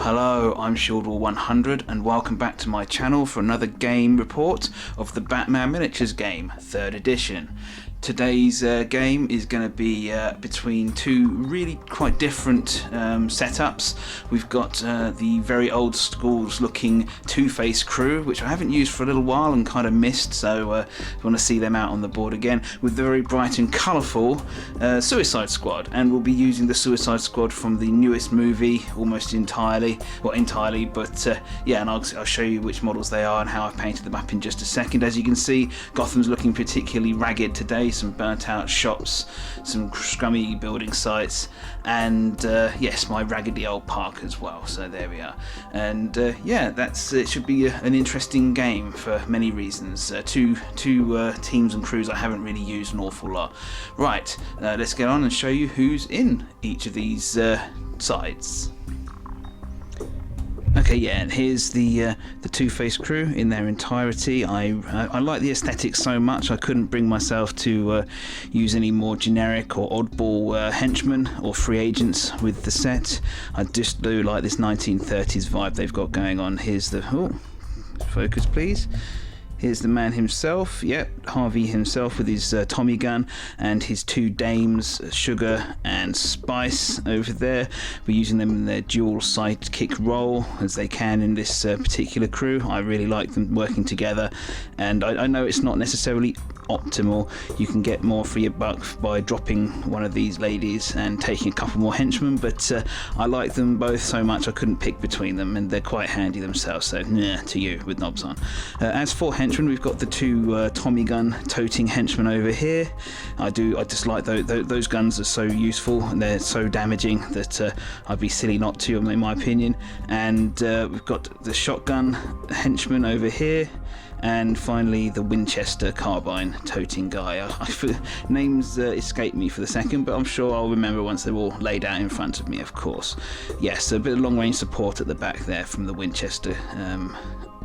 Hello, I'm Shieldwall100 and welcome back to my channel for another game report of the Batman Miniatures game, 3rd edition. Today's game is going to be between two really quite different setups. We've got the very old schools looking Two-Face crew, which I haven't used for a little while and kind of missed, so I want to see them out on the board again, with the very bright and colourful Suicide Squad. And we'll be using the Suicide Squad from the newest movie almost entirely, well entirely, but yeah, and I'll show you which models they are and how I've painted them up in just a second. As you can see, Gotham's looking particularly ragged today. Some burnt out shops, some scrummy building sites, and yes, my raggedy old park as well. So there we are. And yeah, it should be an interesting game for many reasons. Two teams and crews I haven't really used an awful lot. Right, let's get on and show you who's in each of these sides. Okay, yeah, and here's the Two-Face crew in their entirety. I like the aesthetic so much I couldn't bring myself to use any more generic or oddball henchmen or free agents with the set. I just do like this 1930s vibe they've got going on. Here's the focus, please. Here's the man himself, yep, Harvey himself with his Tommy gun and his two dames, Sugar and Spice, over there. We're using them in their dual sidekick role as they can in this particular crew. I really like them working together, and I know it's not necessarily optimal. You can get more for your buck by dropping one of these ladies and taking a couple more henchmen, but I like them both so much I couldn't pick between them, and they're quite handy themselves, so nah to you with knobs on. As for henchmen, we've got the two Tommy gun toting henchmen over here. I just like those guns are so useful and they're so damaging that I'd be silly not to, in my opinion. And we've got the shotgun henchman over here, and finally the Winchester carbine toting guy. Names escape me for the second, but I'm sure I'll remember once they're all laid out in front of me, of course. Yes, a bit of long range support at the back there from the Winchester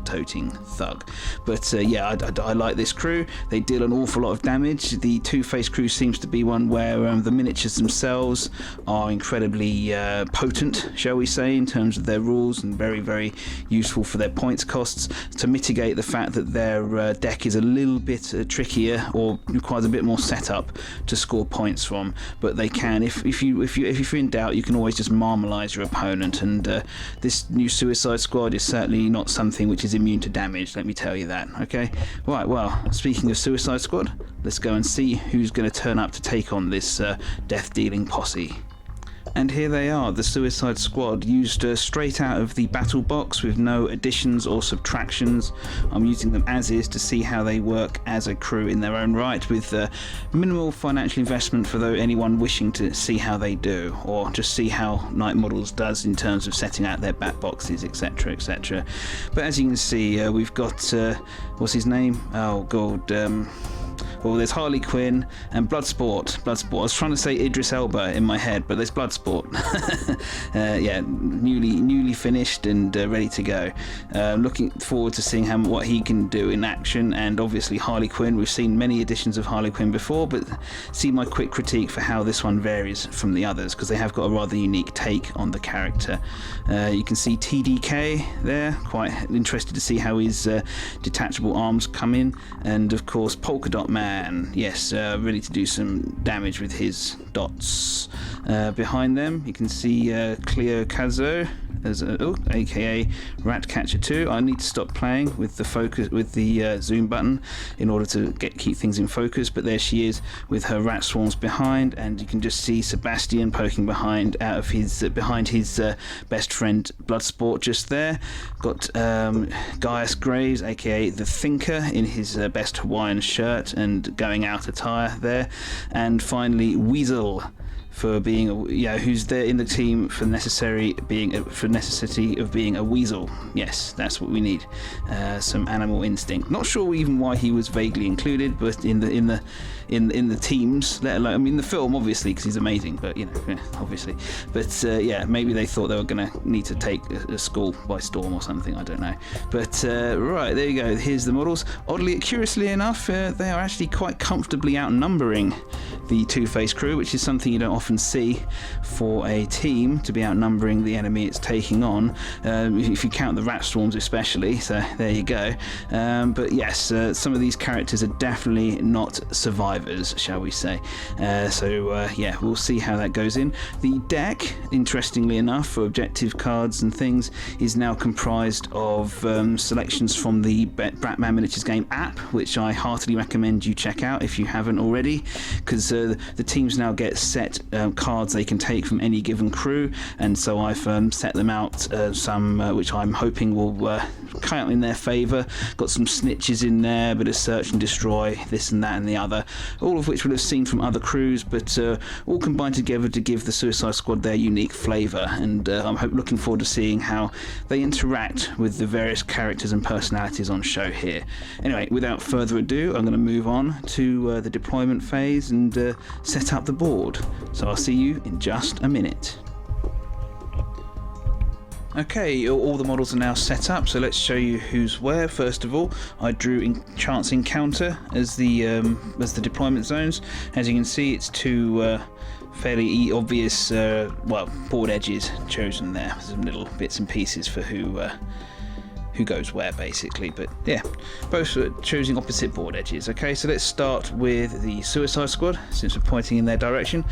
toting thug. But yeah, I like this crew. They deal an awful lot of damage. The Two-Face crew seems to be one where the miniatures themselves are incredibly potent, shall we say, in terms of their rules, and very, very useful for their points costs to mitigate the fact that their deck is a little bit trickier or requires a bit more setup to score points from. But they can, if you're in doubt, you can always just marmalize your opponent. And this new Suicide Squad is certainly not something which is immune to damage, let me tell you that. Okay, right, well, speaking of Suicide Squad, let's go and see who's going to turn up to take on this death-dealing posse. And here they are, the Suicide Squad, used straight out of the battle box with no additions or subtractions. I'm using them as is to see how they work as a crew in their own right, with minimal financial investment for anyone wishing to see how they do, or just see how Night Models does in terms of setting out their bat boxes, etc, etc. But as you can see, we've got, what's his name? Oh god, well, there's Harley Quinn and Bloodsport. I was trying to say Idris Elba in my head, but there's Bloodsport. Yeah, newly finished and ready to go. Looking forward to seeing what he can do in action, and obviously Harley Quinn. We've seen many editions of Harley Quinn before, but see my quick critique for how this one varies from the others, because they have got a rather unique take on the character. You can see TDK there, quite interested to see how his detachable arms come in, and of course Polka Dot Man, yes, ready to do some damage with his dots. Behind them you can see Cleo Cazo, as aka Ratcatcher 2. I need to stop playing with the focus, with the zoom button, in order to keep things in focus, but there she is with her rat swarms behind, and you can just see Sebastian poking behind his best friend Bloodsport just there. Got Gaius Graves, aka the Thinker, in his best Hawaiian shirt and going out attire there, and finally Weasel, for being who's there in the team for necessity of being a weasel. Yes, that's what we need. Some animal instinct. Not sure even why he was vaguely included, but in the teams, let alone, I mean, the film obviously, because he's amazing, but obviously. But yeah, maybe they thought they were going to need to take a school by storm or something. I don't know. But right, there you go. Here's the models. Oddly, curiously enough, they are actually quite comfortably outnumbering the two-face crew, which is something you don't often see for a team, to be outnumbering the enemy it's taking on, if you count the rat swarms especially, so there you go. But yes, some of these characters are definitely not survivors, shall we say. Yeah, we'll see how that goes in. The deck, interestingly enough, for objective cards and things, is now comprised of selections from the Bratman Miniatures game app, which I heartily recommend you check out if you haven't already, because the teams now get set cards they can take from any given crew, and so I've set them out, some which I'm hoping will count in their favour. Got some snitches in there, a bit of search and destroy, this and that and the other, all of which we'll have seen from other crews, but all combined together to give the Suicide Squad their unique flavour, and I'm looking forward to seeing how they interact with the various characters and personalities on show here. Anyway, without further ado, I'm going to move on to the deployment phase and set up the board. So I'll see you in just a minute. Okay, all the models are now set up, so let's show you who's where. First of all, I drew Chance Encounter as the deployment zones. As you can see, it's two fairly obvious board edges chosen there. There's some little bits and pieces for who goes where, basically, but yeah, both choosing opposite board edges. Okay, so let's start with the Suicide Squad, since we're pointing in their direction.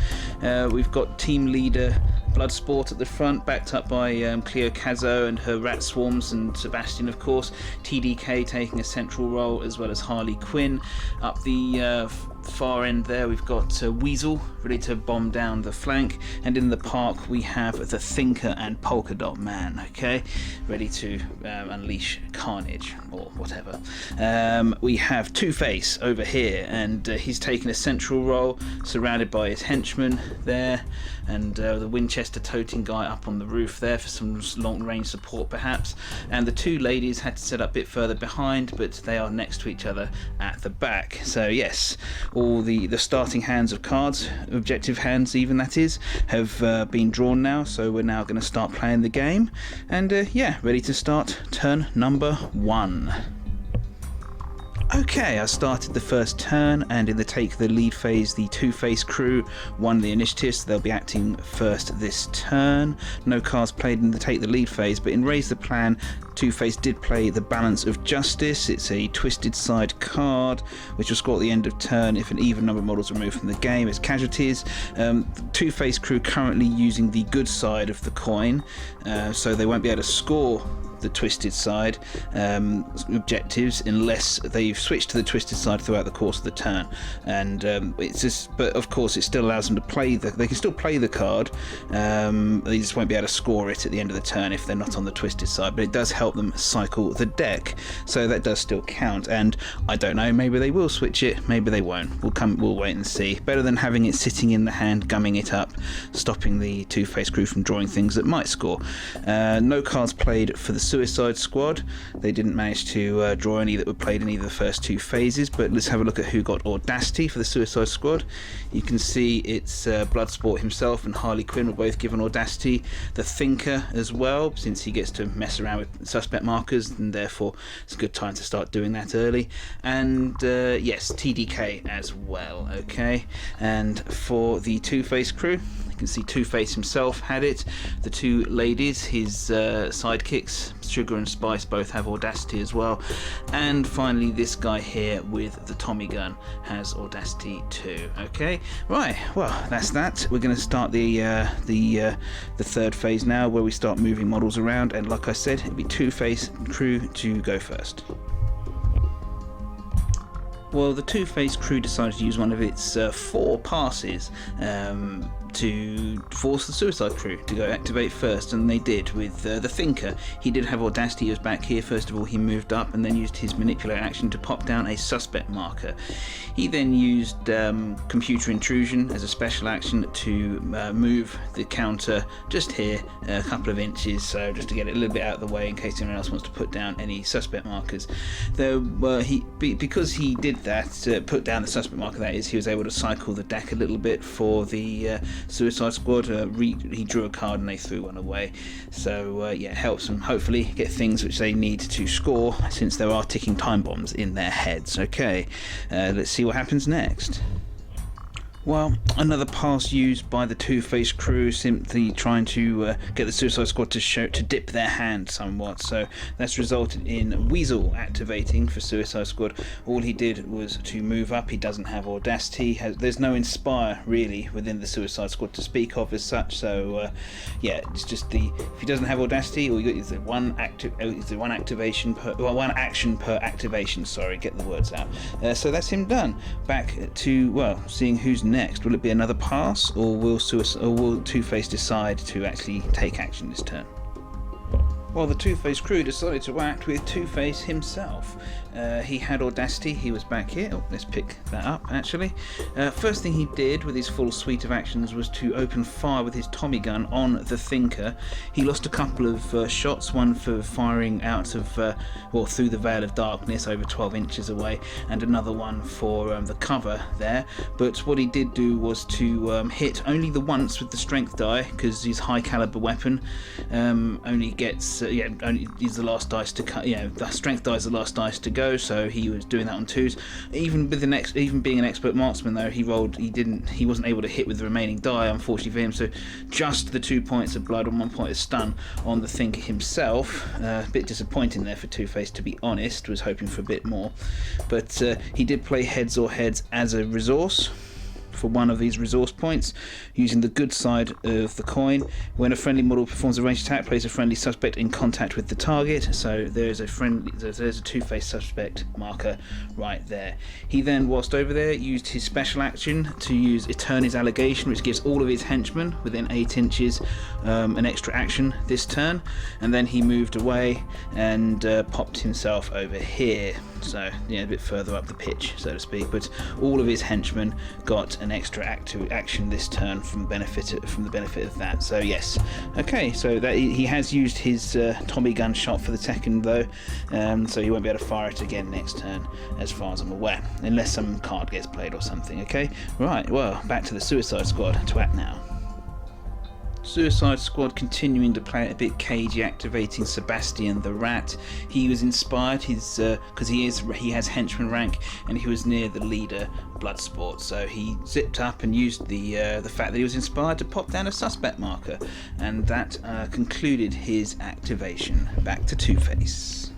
We've got team leader Bloodsport at the front, backed up by Cleo Cazo and her rat swarms, and Sebastian, of course. TDK taking a central role, as well as Harley Quinn. Up the far end there, we've got Weasel ready to bomb down the flank, and in the park we have the Thinker and Polka Dot Man, okay, ready to unleash carnage or whatever. We have Two-Face over here, and he's taken a central role, surrounded by his henchmen there, and the Winchester toting guy up on the roof there for some long-range support perhaps, and the two ladies had to set up a bit further behind, but they are next to each other at the back. So yes, all the starting hands of cards, objective hands even, that is, have been drawn now, so we're now going to start playing the game, and yeah, ready to start turn number 1. Okay, I started the first turn, and in the take the lead phase, the Two-Face crew won the initiative, so they'll be acting first this turn. No cards played in the take the lead phase, but in Raise the Plan, Two-Face did play the Balance of Justice. It's a twisted side card, which will score at the end of turn if an even number of models are removed from the game as casualties. The Two-Face crew currently using the good side of the coin, so they won't be able to score the twisted side objectives unless they've switched to the twisted side throughout the course of the turn, and it's just, but of course it still allows them to play they can still play the card, they just won't be able to score it at the end of the turn if they're not on the twisted side, but it does help them cycle the deck, so that does still count. And I don't know, maybe they will switch it, maybe they won't, we'll wait and see. Better than having it sitting in the hand, gumming it up, stopping the Two-Face crew from drawing things that might score. No cards played for the Suicide Squad. They didn't manage to draw any that were played in either of the first two phases, but let's have a look at who got Audacity for the Suicide Squad. You can see it's Bloodsport himself and Harley Quinn were both given Audacity. The Thinker as well, since he gets to mess around with suspect markers, and therefore it's a good time to start doing that early. And yes, TDK as well, okay. And for the Two-Face crew, you can see Two-Face himself had it. The two ladies, his sidekicks, Sugar and Spice, both have Audacity as well. And finally, this guy here with the Tommy gun has Audacity too. Okay, right. Well, that's that. We're going to start the third phase now, where we start moving models around. And like I said, it'll be Two-Face crew to go first. Well, the Two-Face crew decided to use one of its 4 passes to force the Suicide crew to go activate first, and they did with the Thinker. He did have Audacity. He was back here. First of all, he moved up and then used his manipulate action to pop down a suspect marker. He then used computer intrusion as a special action to move the counter just here a couple of inches, so just to get it a little bit out of the way in case anyone else wants to put down any suspect markers. Though because he did that, put down the suspect marker, that is, he was able to cycle the deck a little bit for the Suicide Squad. He drew a card and they threw one away. So yeah, it helps them hopefully get things which they need to score, since there are ticking time bombs in their heads. Okay, let's see what happens next. Well, another pass used by the Two-Face crew, simply trying to get the Suicide Squad to dip their hand somewhat. So that's resulted in Weasel activating for Suicide Squad. All he did was to move up. He doesn't have Audacity. There's no Inspire really within the Suicide Squad to speak of as such. So yeah, it's just if he doesn't have Audacity, or is there one activation per one action per activation. Sorry, get the words out. So that's him done. Back to seeing who's next. Will it be another pass, or will Two-Face decide to actually take action this turn? Well, the Two-Face crew decided to act with Two-Face himself. He had Audacity, he was back here. Oh, let's pick that up actually. First thing he did with his full suite of actions was to open fire with his Tommy gun on the Thinker. He lost a couple of shots, one for firing out of, through the Veil of Darkness over 12 inches away, and another one for the cover there. But what he did do was to hit only the once with the strength die, because his high caliber weapon only gets, only is the last dice to cut. The strength die is the last dice to go. So he was doing that on twos. Even being an expert marksman though, he wasn't able to hit with the remaining die, unfortunately for him. So just the 2 points of blood and 1 point of stun on the Thinker himself. A bit disappointing there for Two-Face, to be honest. Was hoping for a bit more, but he did play heads or heads as a resource for one of these resource points, using the good side of the coin. When a friendly model performs a ranged attack, place a friendly suspect in contact with the target. So there's a Two-Face suspect marker right there. He then, whilst over there, used his special action to use Eternity's Allegation, which gives all of his henchmen within 8 inches an extra action this turn, and then he moved away and popped himself over here. So a bit further up the pitch, so to speak. But all of his henchmen got an extra action this turn from the benefit of that. So yes, okay. So that he has used his Tommy gun shot for the second though, so he won't be able to fire it again next turn, as far as I'm aware, unless some card gets played or something. Okay, right. Well, back to the Suicide Squad to act now. Suicide Squad continuing to play it a bit cagey, activating Sebastian the Rat. He was inspired, because he has henchman rank, and he was near the leader Bloodsport, so he zipped up and used the fact that he was inspired to pop down a suspect marker, and that concluded his activation. Back to Two-Face.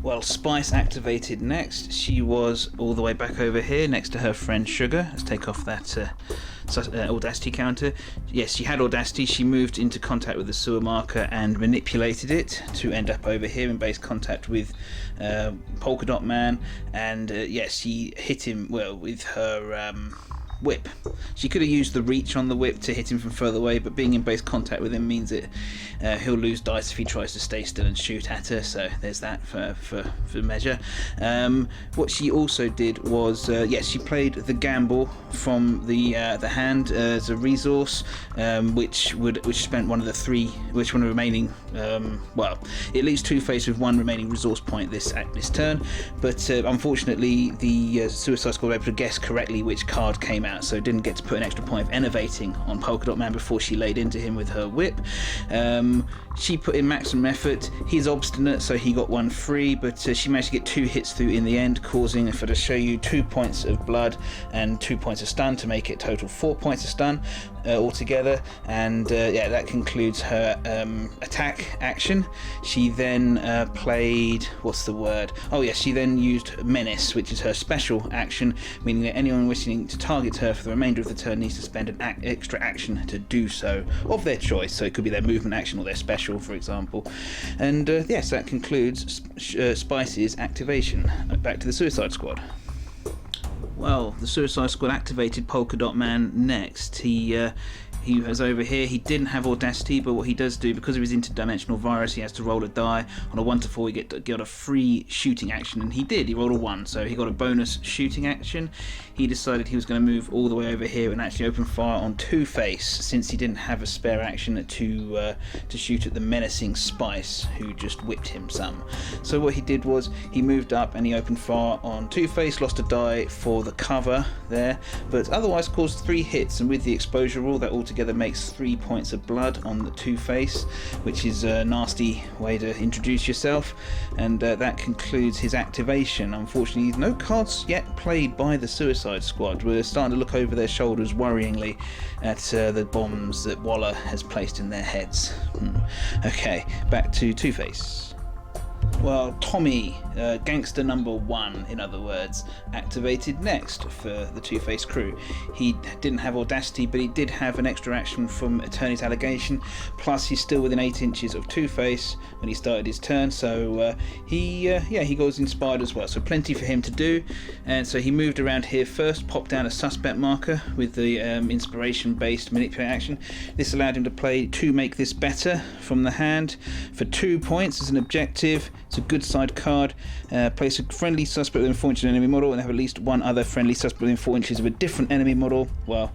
Well, Spice activated next. She was all the way back over here next to her friend Sugar. Let's take off that Audacity counter. Yes, she had Audacity. She moved into contact with the sewer marker and manipulated it to end up over here in base contact with Polka Dot Man. And yes, she hit him with her whip. She could have used the reach on the whip to hit him from further away, but being in base contact with him means that he'll lose dice if he tries to stay still and shoot at her. So there's that for measure. What she also did was, she played the gamble from the hand as a resource, which spent one of the remaining. It leaves Two-Face with one remaining resource point this turn, but unfortunately the Suicide Squad were able to guess correctly which card came out, so didn't get to put an extra point of enervating on Polka Dot Man before she laid into him with her whip. She put in maximum effort. He's obstinate, so he got one free, but she managed to get 2 hits through in the end, causing her to show you 2 points of blood and 2 points of stun to make it total 4 points of stun altogether. And that concludes her attack action. She then played, she then used Menace, which is her special action, meaning that anyone wishing to target her for the remainder of the turn needs to spend an extra action to do so, of their choice. So it could be their movement action or their special, for example. And yes, that concludes Spice's activation. Back to the Suicide Squad. Well, the Suicide Squad activated Polka Dot Man next. He he was over here. He didn't have Audacity, but what he does do, because of his interdimensional virus, he has to roll a die. On a 1 to 4, he get a free shooting action, and he did. He rolled a 1, so he got a bonus shooting action. He decided he was going to move all the way over here and actually open fire on Two-Face, since he didn't have a spare action to shoot at the menacing Spice, who just whipped him some. So what he did was he moved up and he opened fire on Two-Face, lost a die for the cover there, but otherwise caused 3 hits, and with the exposure rule, that altogether makes 3 points of blood on the Two-Face, which is a nasty way to introduce yourself, and that concludes his activation. Unfortunately, no cards yet played by the Suicide Squad. We're starting to look over their shoulders worryingly at the bombs that Waller has placed in their heads. Okay, back to Two-Face. Well, Tommy, gangster number 1, in other words, activated next for the Two-Face crew. He didn't have Audacity, but he did have an extra action from Attorney's Allegation, plus he's still within 8 inches of Two-Face when he started his turn, so he goes inspired as well, so plenty for him to do. And so he moved around here first, popped down a suspect marker with the inspiration-based manipulate action. This allowed him to play to make this better from the hand for 2 points as an objective. It's a good side card. Place a friendly suspect within 4 inches of an enemy model and have at least one other friendly suspect within 4 inches of a different enemy model. Well,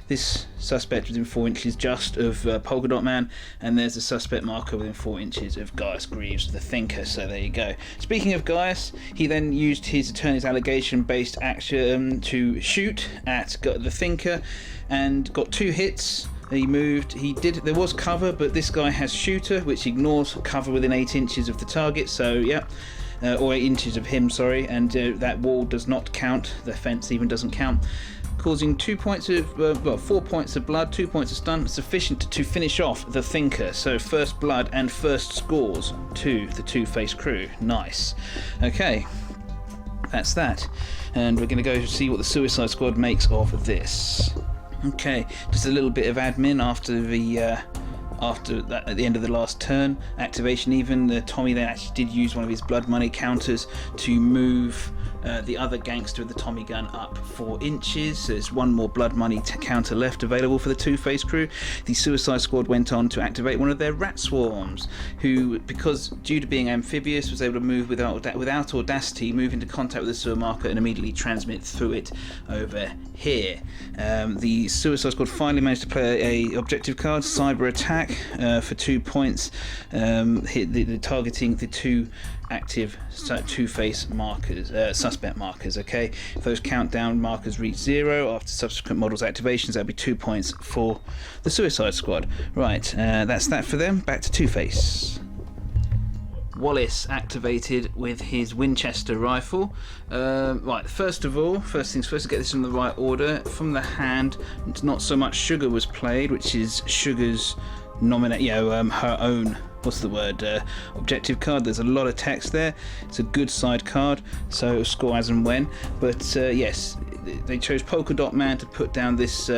this suspect within 4 inches just of Polka Dot Man, and there's a suspect marker within 4 inches of Gaius Greaves, the Thinker, so there you go. Speaking of Gaius, he then used his Attorney's Allegation based action to shoot at the Thinker and got 2 hits. He moved, there was cover, but this guy has shooter, which ignores cover within 8 inches of the target, so yeah, or 8 inches of him, sorry, and that wall does not count, the fence even doesn't count, causing 4 points of blood, 2 points of stun, sufficient to finish off the Thinker. So first blood and first scores to the Two-Face crew. Nice. Okay, that's that, and we're going to go see what the Suicide Squad makes of this. Okay, just a little bit of admin after that, at the end of the last turn activation. Even Tommy then actually did use one of his blood money counters to move the other gangster of the Tommy gun up 4 inches. There's one more blood money counter left available for the Two-Face crew. The Suicide Squad went on to activate one of their rat swarms, who, because due to being amphibious, was able to move without Audacity, move into contact with the sewer marker and immediately transmit through it over here. The Suicide Squad finally managed to play a objective card, Cyber Attack, for 2 points, targeting the 2 active Two-Face markers, suspect markers. Okay, if those countdown markers reach 0 after subsequent models activations, that'll be 2 points for the Suicide Squad. Right, that's that for them. Back to Two-Face. Wallace activated with his Winchester rifle. Right, first things first, to get this in the right order. From the hand, not so much Sugar was played, which is Sugar's her own, objective card. There's a lot of text there. It's a good side card, so it'll score as and when. But yes, they chose Polka Dot Man to put down this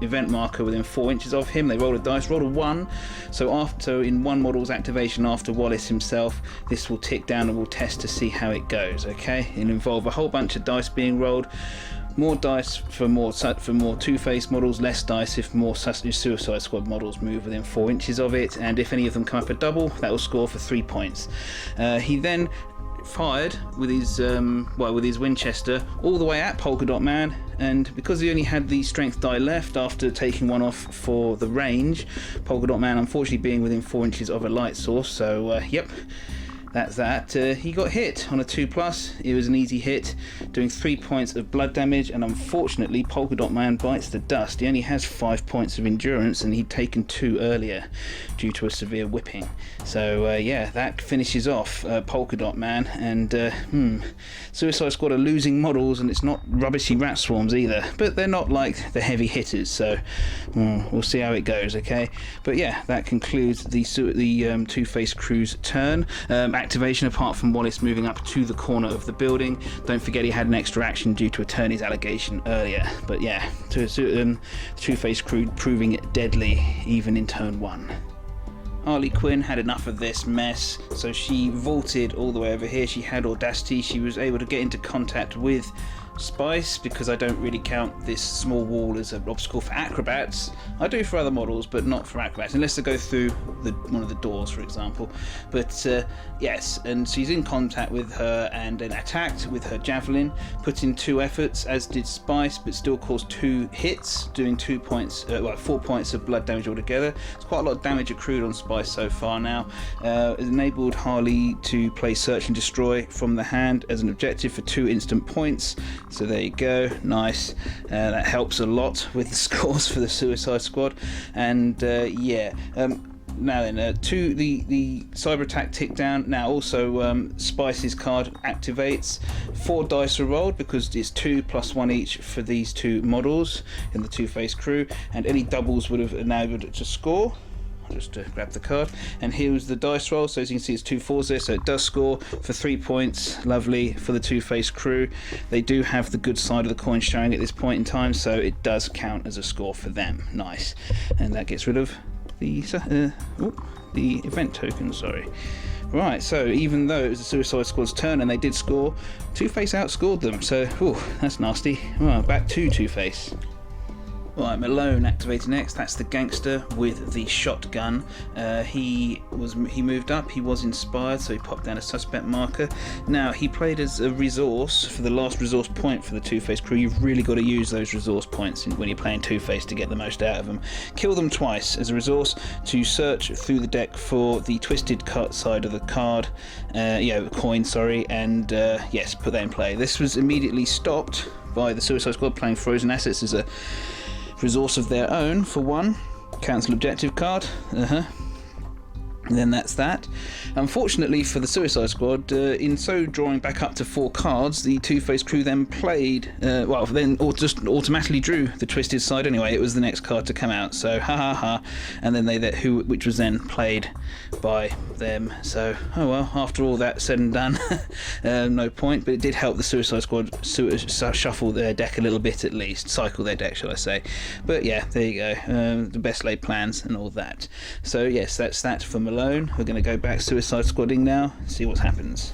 event marker within 4 inches of him. They rolled a dice, rolled a 1. So in one model's activation after Wallace himself, this will tick down and we'll test to see how it goes. Okay, it'll involve a whole bunch of dice being rolled. More dice for more Two-Face models, less dice if more Suicide Squad models move within 4 inches of it, and if any of them come up a double, that will score for 3 points. He then fired with his Winchester all the way at Polka Dot Man, and because he only had the strength die left after taking one off for the range, Polka Dot Man unfortunately being within 4 inches of a light source, so yep, that's that. He got hit on a 2+. It was an easy hit, doing 3 points of blood damage, and unfortunately Polka Dot Man bites the dust. He only has 5 points of endurance, and he'd taken 2 earlier due to a severe whipping. So yeah, that finishes off Polka Dot Man, and Suicide Squad are losing models, and it's not rubbishy rat swarms either, but they're not like the heavy hitters, so we'll see how it goes. Okay, but yeah, that concludes the Two-Face crew's turn. Activation, apart from Wallace moving up to the corner of the building. Don't forget he had an extra action due to Attorney's Allegation earlier, but yeah, Two-Face crew proving it deadly even in turn 1. Harley Quinn had enough of this mess, so she vaulted all the way over here. She had Audacity. She was able to get into contact with Spice, because I don't really count this small wall as an obstacle for acrobats. I do for other models, but not for acrobats, unless they go through one of the doors, for example. But yes, and she's in contact with her and then attacked with her javelin, put in 2 efforts, as did Spice, but still caused 2 hits, doing 2 points, 4 points of blood damage altogether. It's quite a lot of damage accrued on Spice so far now. It enabled Harley to play Search and Destroy from the hand as an objective for 2 instant points. So there you go, nice. That helps a lot with the scores for the Suicide Squad. And now then, the cyber attack tick down. Now also Spice's card activates. 4 dice are rolled because it's 2 plus 1 each for these 2 models in the Two-Face crew, and any doubles would have enabled it to score. I'll just grab the card, and here's the dice roll. So as you can see, it's 2 4s there, so it does score for 3 points. Lovely for the Two-Face crew. They do have the good side of the coin showing at this point in time, so it does count as a score for them. Nice. And that gets rid of the event token, sorry. Right, so even though it was the Suicide Squad's turn and they did score, Two-Face outscored them, so that's nasty. Well, back to Two-Face. Right, Malone activated next. That's the gangster with the shotgun. He moved up. He was inspired, so he popped down a suspect marker. Now he played as a resource for the last resource point for the Two-Face crew. You've really got to use those resource points when you're playing Two-Face to get the most out of them. Kill them twice as a resource to search through the deck for the twisted cut side of the card, coin, sorry, and yes, put that in play. This was immediately stopped by the Suicide Squad playing frozen assets as a resource of their own for 1. Cancel objective card. And then that's that. Unfortunately for the Suicide Squad, in so drawing back up to 4 cards, the Two-Face crew then played, just automatically drew the twisted side anyway. It was the next card to come out, so and then which was then played by them. So oh well, after all that said and done, no point. But it did help the Suicide Squad shuffle their deck a little bit, at least cycle their deck, shall I say? But yeah, there you go. The best laid plans and all that. So yes, that's that for Malone. We're going to go back Suicide Squadding now and see what happens.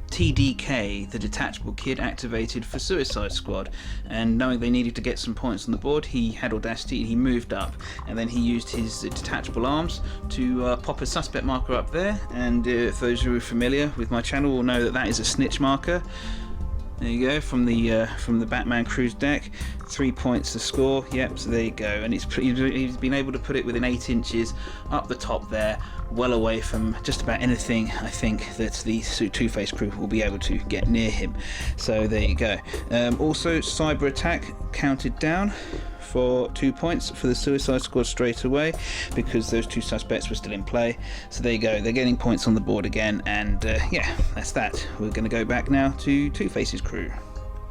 TDK, the detachable kid, activated for Suicide Squad, and knowing they needed to get some points on the board, he had audacity and he moved up, and then he used his detachable arms to pop a suspect marker up there. And if those who are familiar with my channel will know that that is a snitch marker. There you go, from the Batman Crew's deck. 3 points to score. Yep, so there you go. And he's been able to put it within 8 inches up the top there, well away from just about anything I think that the Two-Face crew will be able to get near him. So there you go. Also, cyber attack counted down for 2 points for the Suicide Squad straight away, because those 2 suspects were still in play. So there you go, they're getting points on the board again, and yeah, that's that. We're going to go back now to Two-Face's crew.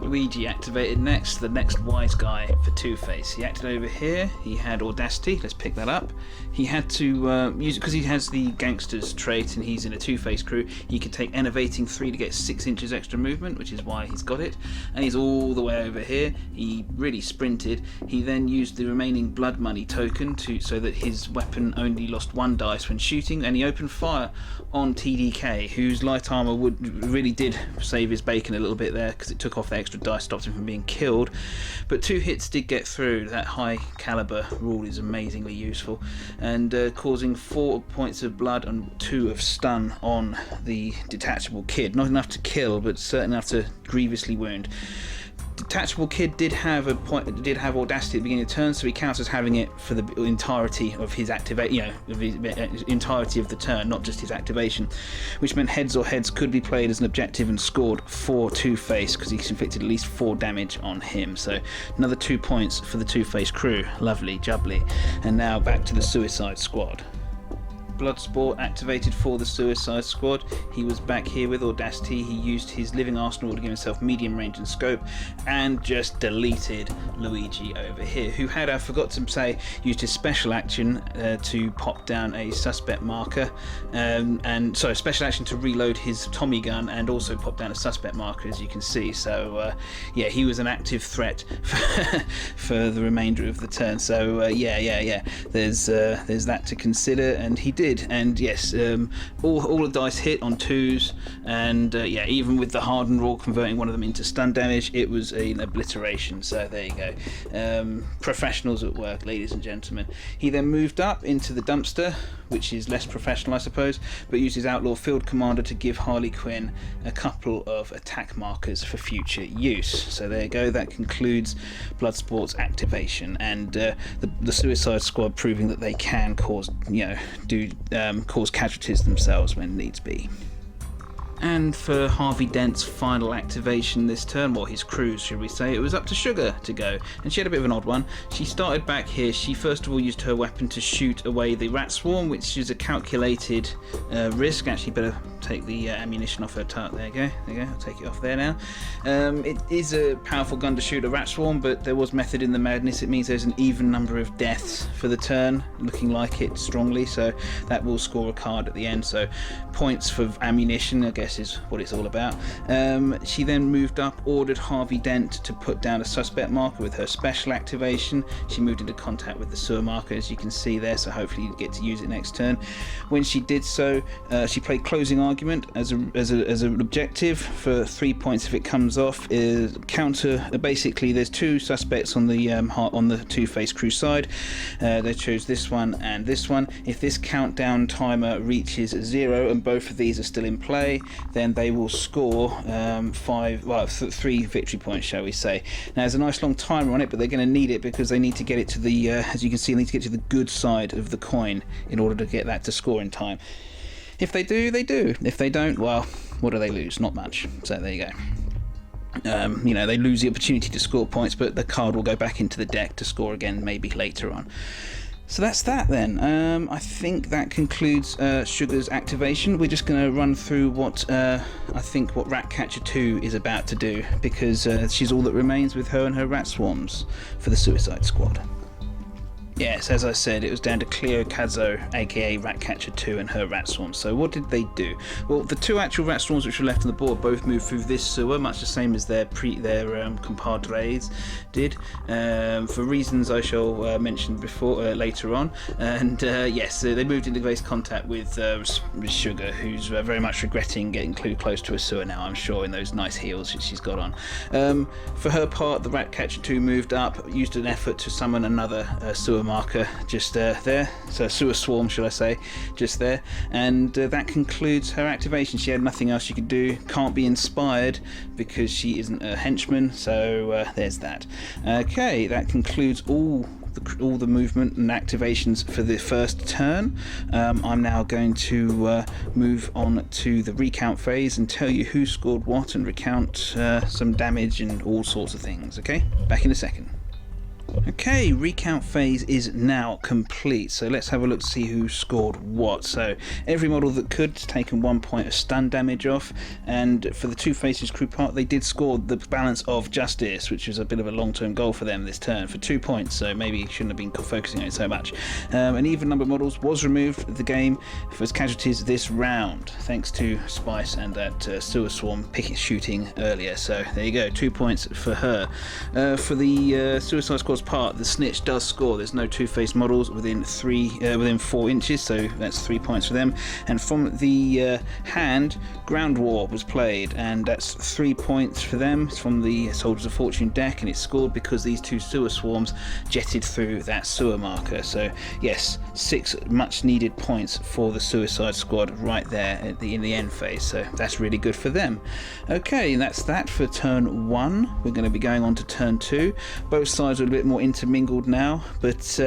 Luigi activated next, the next wise guy for Two-Face. He acted over here, he had audacity, let's pick that up. He had to use it because he has the gangster's trait and he's in a Two-Face crew. He could take Enervating 3 to get 6 inches extra movement, which is why he's got it. And he's all the way over here. He really sprinted. He then used the remaining blood money token so that his weapon only lost 1 dice when shooting, and he opened fire on TDK, whose light armor really did save his bacon a little bit there, because it took off the extra dice, stopped him from being killed. But 2 hits did get through. That high caliber rule is amazingly useful, and causing 4 points of blood and 2 of stun on the detachable kid. Not enough to kill, but certainly enough to grievously wound. Detachable kid did have audacity at the beginning of the turn, so he counts as having it for the entirety of his entirety of the turn, not just his activation, which meant heads or heads could be played as an objective and scored for Two-Face, because he's inflicted at least 4 damage on him. So another 2 points for the Two-Face crew. Lovely jubbly. And now back to the Suicide Squad. Bloodsport activated for the Suicide Squad. He was back here with audacity. He used his living arsenal to give himself medium range and scope, and just deleted Luigi over here, who had, I forgot to say, used his special action to pop down a suspect marker, special action to reload his Tommy gun and also pop down a suspect marker, as you can see. So yeah, he was an active threat for the remainder of the turn. So there's that to consider, and he did did, and yes, all the dice hit on 2s, and yeah, even with the hardened roar converting one of them into stun damage, it was an obliteration. So there you go. Professionals at work, ladies and gentlemen. He then moved up into the dumpster, which is less professional, I suppose, but used his Outlaw Field Commander to give Harley Quinn a couple of attack markers for future use. So there you go, that concludes Bloodsport's activation, and the Suicide Squad proving that they can cause, cause casualties themselves when needs be. And for Harvey Dent's final activation this turn, well, his cruise, should we say, it was up to Sugar to go, and she had a bit of an odd one. She started back here. She first of all used her weapon to shoot away the rat swarm, which is a calculated risk. Actually, better take the ammunition off her tart. There you go. I'll take it off there now. It is a powerful gun to shoot a rat swarm, but there was method in the madness. It means there's an even number of deaths for the turn, looking like it strongly, so that will score a card at the end. So points for ammunition, I guess, is what it's all about. She then moved up, ordered Harvey Dent to put down a suspect marker with her special activation. She moved into contact with the sewer marker, as you can see there, so hopefully you get to use it next turn. When she did so, she played closing argument as an objective for 3 points if it comes off. Basically there's two suspects on the Two-Face Crew side. They chose this one and this one. If this countdown timer reaches 0 and both of these are still in play, then they will score 3 victory points, shall we say. Now there's a nice long timer on it, but they're going to need it because they need to get it to the, as you can see, they need to get to the good side of the coin in order to get that to score in time. If they do, they do. If they don't, well, what do they lose? Not much. So there you go. They lose the opportunity to score points, but the card will go back into the deck to score again maybe later on. So that's that then. I think that concludes Sugar's activation. We're just going to run through what Ratcatcher 2 is about to do, because she's all that remains with her and her rat swarms for the Suicide Squad. Yes, as I said, it was down to Cleo Kazo, aka Ratcatcher 2, and her rat swarms. So what did they do? Well, the two actual rat swarms which were left on the board both moved through this sewer, much the same as their compadres did, for reasons I shall mention later on. And yes, they moved into close contact with Sugar, who's very much regretting getting too close to a sewer now, I'm sure, in those nice heels that she's got on. For her part, the Ratcatcher 2 moved up, used an effort to summon another sewer marker just there, so sewer swarm, should I say, just there, and that concludes her activation. She had nothing else she could do. Can't be inspired because she isn't a henchman, so there's that. Okay, that concludes all the movement and activations for the first turn. I'm now going to move on to the recount phase and tell you who scored what and recount some damage and all sorts of things. Okay, back in a second. Okay, recount phase is now complete, so let's have a look to see who scored what. So every model that could has taken 1 point of stun damage off, and for the Two-Faces crew part, they did score the balance of justice, which was a bit of a long-term goal for them this turn, for 2 points, so maybe shouldn't have been focusing on it so much. An even number of models was removed of the game for casualties this round, thanks to Spice and that sewer swarm shooting earlier. So there you go, 2 points for her. For the Suicide Squad's part, the Snitch does score. There's no Two-Face models within 4 inches, so that's 3 points for them. And from the hand, Ground War was played, and that's 3 points for them. It's from the Soldiers of Fortune deck, and it's scored because these two sewer swarms jetted through that sewer marker. So yes, 6 much needed points for the Suicide Squad right there in the end phase, so that's really good for them. Okay, that's that for turn 1. We're going to be going on to turn 2. Both sides are a bit more intermingled now, but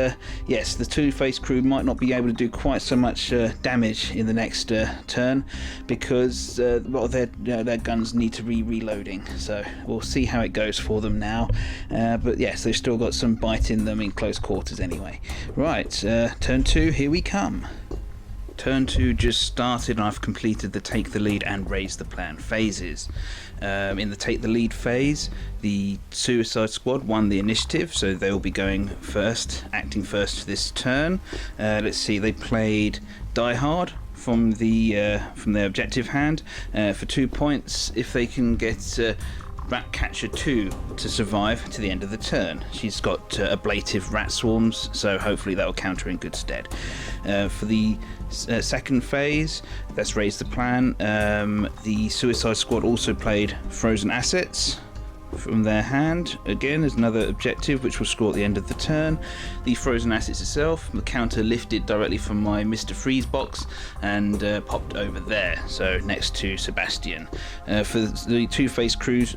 yes, the Two-Face crew might not be able to do quite so much damage in the next turn, because a lot of their guns need to reloading, so we'll see how it goes for them now. But yes, they've still got some bite in them in close quarters anyway. Right, turn 2, here we come. Turn 2 just started, and I've completed the take the lead and raise the plan phases. In the take the lead phase, the Suicide Squad won the initiative, so they will be going first, acting first this turn. Let's see, they played Die Hard from their objective hand for 2 points. If they can get Ratcatcher 2 to survive to the end of the turn. She's got ablative rat swarms, so hopefully that will counter in good stead. For the second phase, let's raise the plan. The Suicide Squad also played Frozen Assets from their hand. Again, there's another objective which will score at the end of the turn. The Frozen Assets itself, the counter lifted directly from my Mr. Freeze box and popped over there, so next to Sebastian. For the Two-Face crew's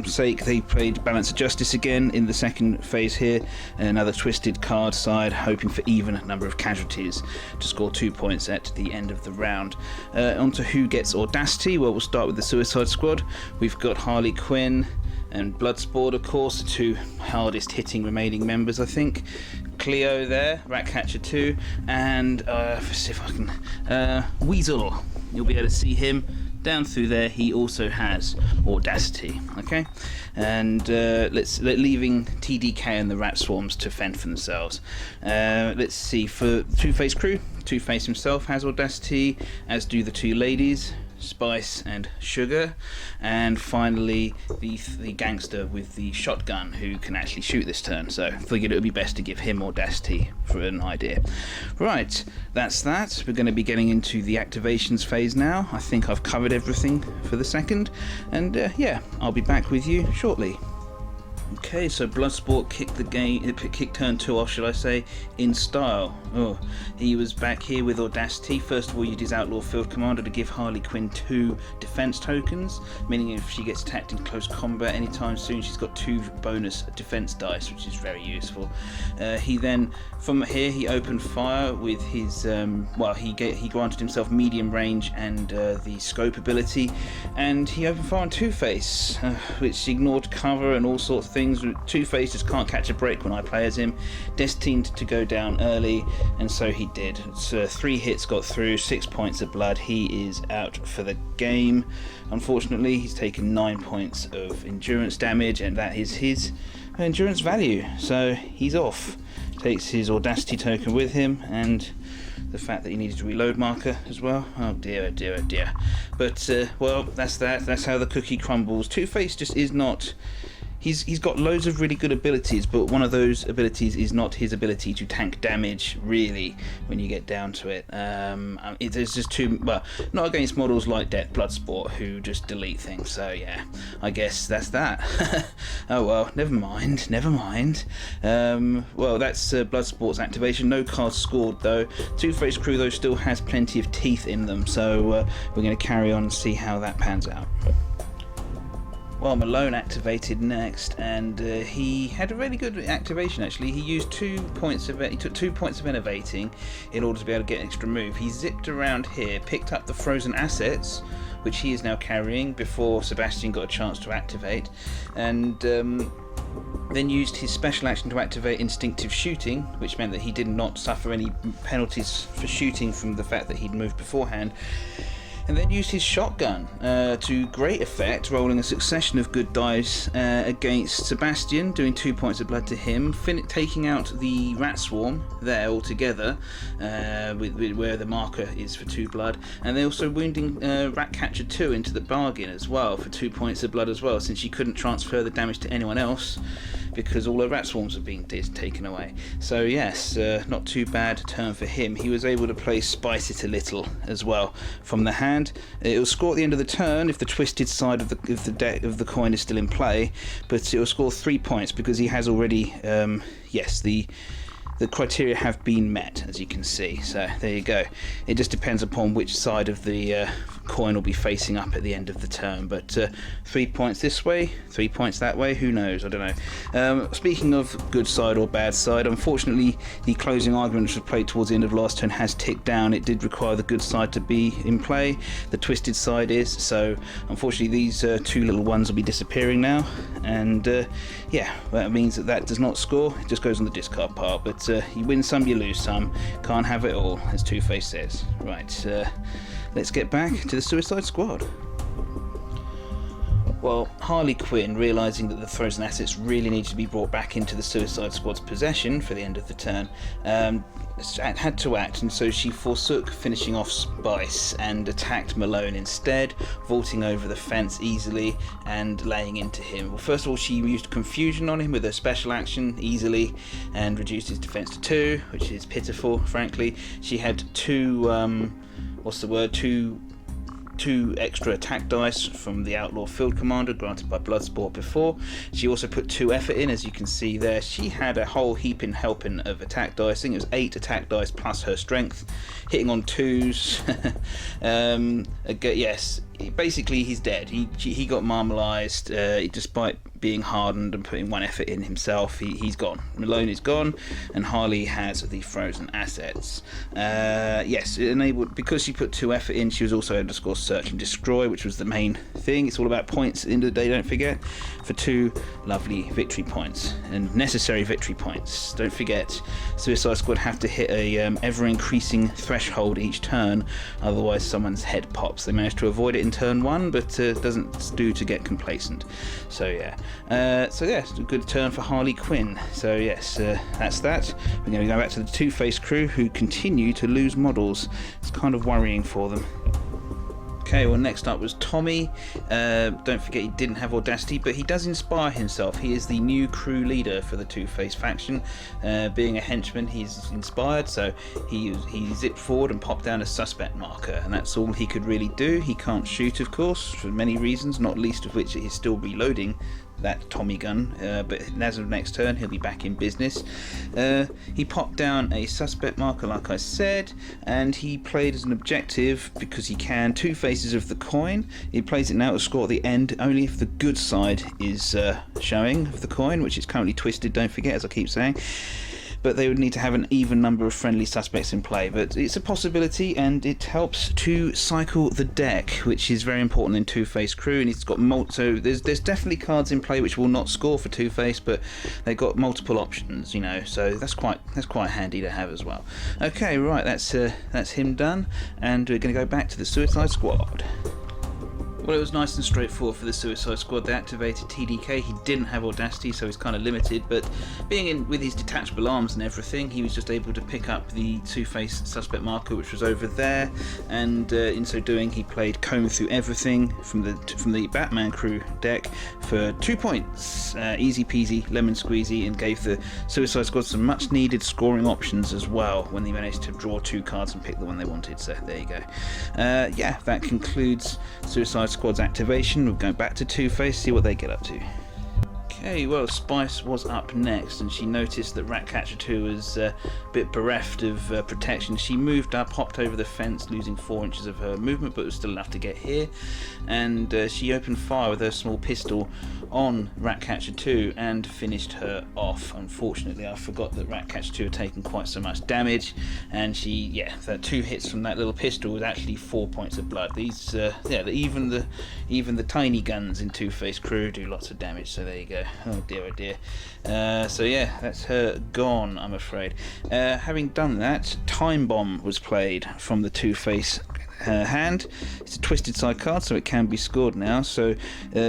sake, they played Balance of Justice again in the second phase here. Another twisted card side, hoping for even number of casualties to score 2 points at the end of the round. On to who gets Audacity. Well, we'll start with the Suicide Squad. We've got Harley Quinn and Bloodsport, of course, the two hardest hitting remaining members, I think. Cleo there, Ratcatcher 2, and let's see if I can, Weasel. You'll be able to see him down through there. He also has Audacity, okay? And leaving TDK and the Rat Swarms to fend for themselves. Let's see, for Two-Face crew, Two-Face himself has Audacity, as do the two ladies, Spice and Sugar, and finally the gangster with the shotgun who can actually shoot this turn, so figured it would be best to give him Audacity for an idea. Right, that's that. We're going to be getting into the activations phase now. I think I've covered everything for the second, and yeah, I'll be back with you shortly. Okay, so Bloodsport kicked turn 2 off, should I say, in style. Oh, he was back here with Audacity. First of all, used his Outlaw Field Commander to give Harley Quinn 2 defense tokens, meaning if she gets attacked in close combat anytime soon, she's got 2 bonus defense dice, which is very useful. He then, from here, he opened fire with his, he granted himself medium range and the scope ability, and he opened fire on Two-Face, which ignored cover and all sorts of things. Two-Face just can't catch a break when I play as him, destined to go down early, and so he did. It's 3 hits got through, 6 points of blood. He is out for the game. Unfortunately, he's taken 9 points of endurance damage, and that is his endurance value, so he's off. Takes his Audacity token with him, and the fact that he needed a reload marker as well. Oh dear, oh dear, oh dear. But well, that's that. That's how the cookie crumbles. Two-Face just is not. He's got loads of really good abilities, but one of those abilities is not his ability to tank damage, really, when you get down to it. There's just too... Well, not against models like Bloodsport, who just delete things, so yeah, I guess that's that. Oh well, never mind. Well, that's Bloodsport's activation. No cards scored, though. Two-Face crew, though, still has plenty of teeth in them, so we're going to carry on and see how that pans out. Well, Malone activated next, and he had a really good activation actually. He used 2 points of he took 2 points of innovating in order to be able to get an extra move. He zipped around here, picked up the Frozen Assets, which he is now carrying before Sebastian got a chance to activate, and then used his special action to activate Instinctive Shooting, which meant that he did not suffer any penalties for shooting from the fact that he'd moved beforehand. And then used his shotgun to great effect, rolling a succession of good dice against Sebastian, doing 2 points of blood to him, taking out the Rat Swarm there altogether, where the marker is for 2 blood, and then also wounding Ratcatcher 2 into the bargain as well for 2 points of blood as well, since she couldn't transfer the damage to anyone else because all her rat swarms are being taken away. So yes, not too bad turn for him. He was able to play Spice It a Little as well from the hand. It will score at the end of the turn if the twisted side of the coin is still in play, but it will score 3 points because he has already yes, the criteria have been met, as you can see. So there you go. It just depends upon which side of the coin will be facing up at the end of the turn, but 3 points this way, 3 points that way, who knows, I don't know. Speaking of good side or bad side, unfortunately the closing argument which was played towards the end of last turn has ticked down. It did require the good side to be in play, the twisted side is, so unfortunately these 2 little ones will be disappearing now, and yeah, that means that does not score, it just goes on the discard pile, but you win some, you lose some, can't have it all, as Two-Face says. Right, let's get back to the Suicide Squad. Well, Harley Quinn, realising that the frozen assets really need to be brought back into the Suicide Squad's possession for the end of the turn, had to act, and so she forsook finishing off Spice and attacked Malone instead, vaulting over the fence easily and laying into him. Well, first of all, she used confusion on him with her special action easily and reduced his defense to 2, which is pitiful, frankly. She had two extra attack dice from the Outlaw Field Commander granted by Bloodsport before. She also put 2 effort in, as you can see there. She had a whole heaping helping of attack dice. I think it was 8 attack dice plus her strength, hitting on 2s. Yes, basically he's dead. He got marmalised despite being hardened and putting 1 effort in himself. He's gone. Malone is gone, and Harley has the frozen assets. Yes, it enabled, because she put 2 effort in, she was also able to score search and destroy, which was the main thing. It's all about points at the end of the day, don't forget, for 2 lovely victory points, and necessary victory points. Don't forget, Suicide Squad have to hit a ever increasing threshold each turn, otherwise someone's head pops. They managed to avoid it in turn 1, but doesn't do to get complacent. So yeah. It's a good turn for Harley Quinn. So yes, that's that. We're going to go back to the Two-Face crew, who continue to lose models. It's kind of worrying for them. Okay, well, next up was Tommy. Don't forget, he didn't have Audacity, but he does inspire himself. He is the new crew leader for the Two-Face faction. Being a henchman, he's inspired, so he zipped forward and popped down a suspect marker, and that's all he could really do. He can't shoot, of course, for many reasons, not least of which he's still reloading that Tommy gun, but as of next turn he'll be back in business. He popped down a suspect marker, like I said, and he played as an objective, because he can, 2 faces of the coin. He plays it now to score at the end only if the good side is showing of the coin, which is currently twisted, don't forget, as I keep saying. But they would need to have an even number of friendly suspects in play. But it's a possibility, and it helps to cycle the deck, which is very important in Two-Face crew. And it's got so there's definitely cards in play which will not score for Two-Face, but they've got multiple options, you know. So that's quite handy to have as well. Okay, right, that's him done, and we're going to go back to the Suicide Squad. Well, it was nice and straightforward for the Suicide Squad. They activated TDK. He didn't have Audacity, so he's kind of limited, but being in with his detachable arms and everything, he was just able to pick up the Two-Face suspect marker, which was over there, and in so doing he played Comb Through Everything from the Batman crew deck for 2 points. Easy peasy, lemon squeezy, and gave the Suicide Squad some much needed scoring options as well when they managed to draw 2 cards and pick the one they wanted. So there you go. Yeah, that concludes Suicide Squad's activation. We'll go back to Two-Face, see what they get up to. Okay, well, Spice was up next, and she noticed that Ratcatcher 2 was a bit bereft of protection. She moved up, hopped over the fence, losing 4 inches of her movement, but it was still enough to get here. And she opened fire with her small pistol on Ratcatcher 2 and finished her off. Unfortunately, I forgot that Ratcatcher 2 had taken quite so much damage, and that 2 hits from that little pistol was actually 4 points of blood. These, even the tiny guns in Two-Face crew do lots of damage. So there you go. Oh dear, oh dear. So yeah, that's her gone, I'm afraid. Having done that, Time Bomb was played from the Two-Face hand. It's a twisted side card, so it can be scored now. So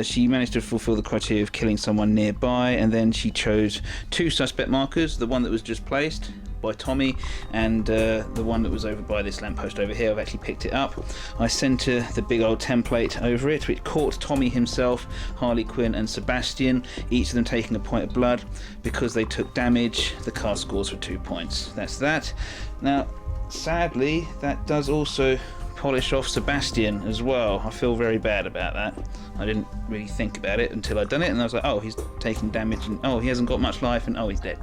she managed to fulfill the criteria of killing someone nearby, and then she chose 2 suspect markers, the one that was just placed by Tommy, and the one that was over by this lamppost over here. I've actually picked it up. I sent her the big old template over it, which caught Tommy himself, Harley Quinn and Sebastian, each of them taking a point of blood. Because they took damage, the card scores for 2 points. That's that. Now, sadly, that does also polish off Sebastian as well. I feel very bad about that. I didn't really think about it until I'd done it, and I was like, oh, he's taking damage, and oh, he hasn't got much life, and oh, he's dead.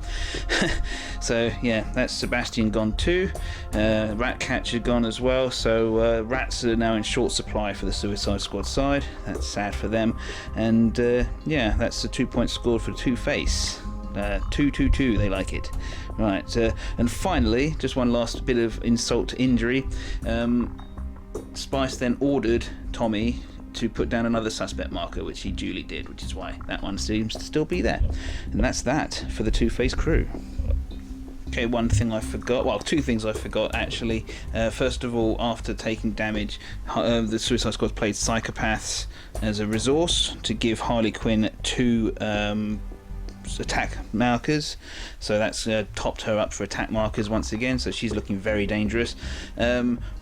So yeah, that's Sebastian gone too. Ratcatcher gone as well. So rats are now in short supply for the Suicide Squad side. That's sad for them. And yeah, that's the 2 points scored for Two-Face. 2-2-2, they like it. Right, and finally, just one last bit of insult to injury. Spice then ordered Tommy to put down another suspect marker, which he duly did, which is why that one seems to still be there. And that's that for the Two-Face crew. Okay, Okay, one thing I forgot, well, two things I forgot actually. First of all, after taking damage, the Suicide Squad played Psychopaths as a resource to give Harley Quinn 2 attack markers, so that's topped her up for attack markers once again, so she's looking very dangerous.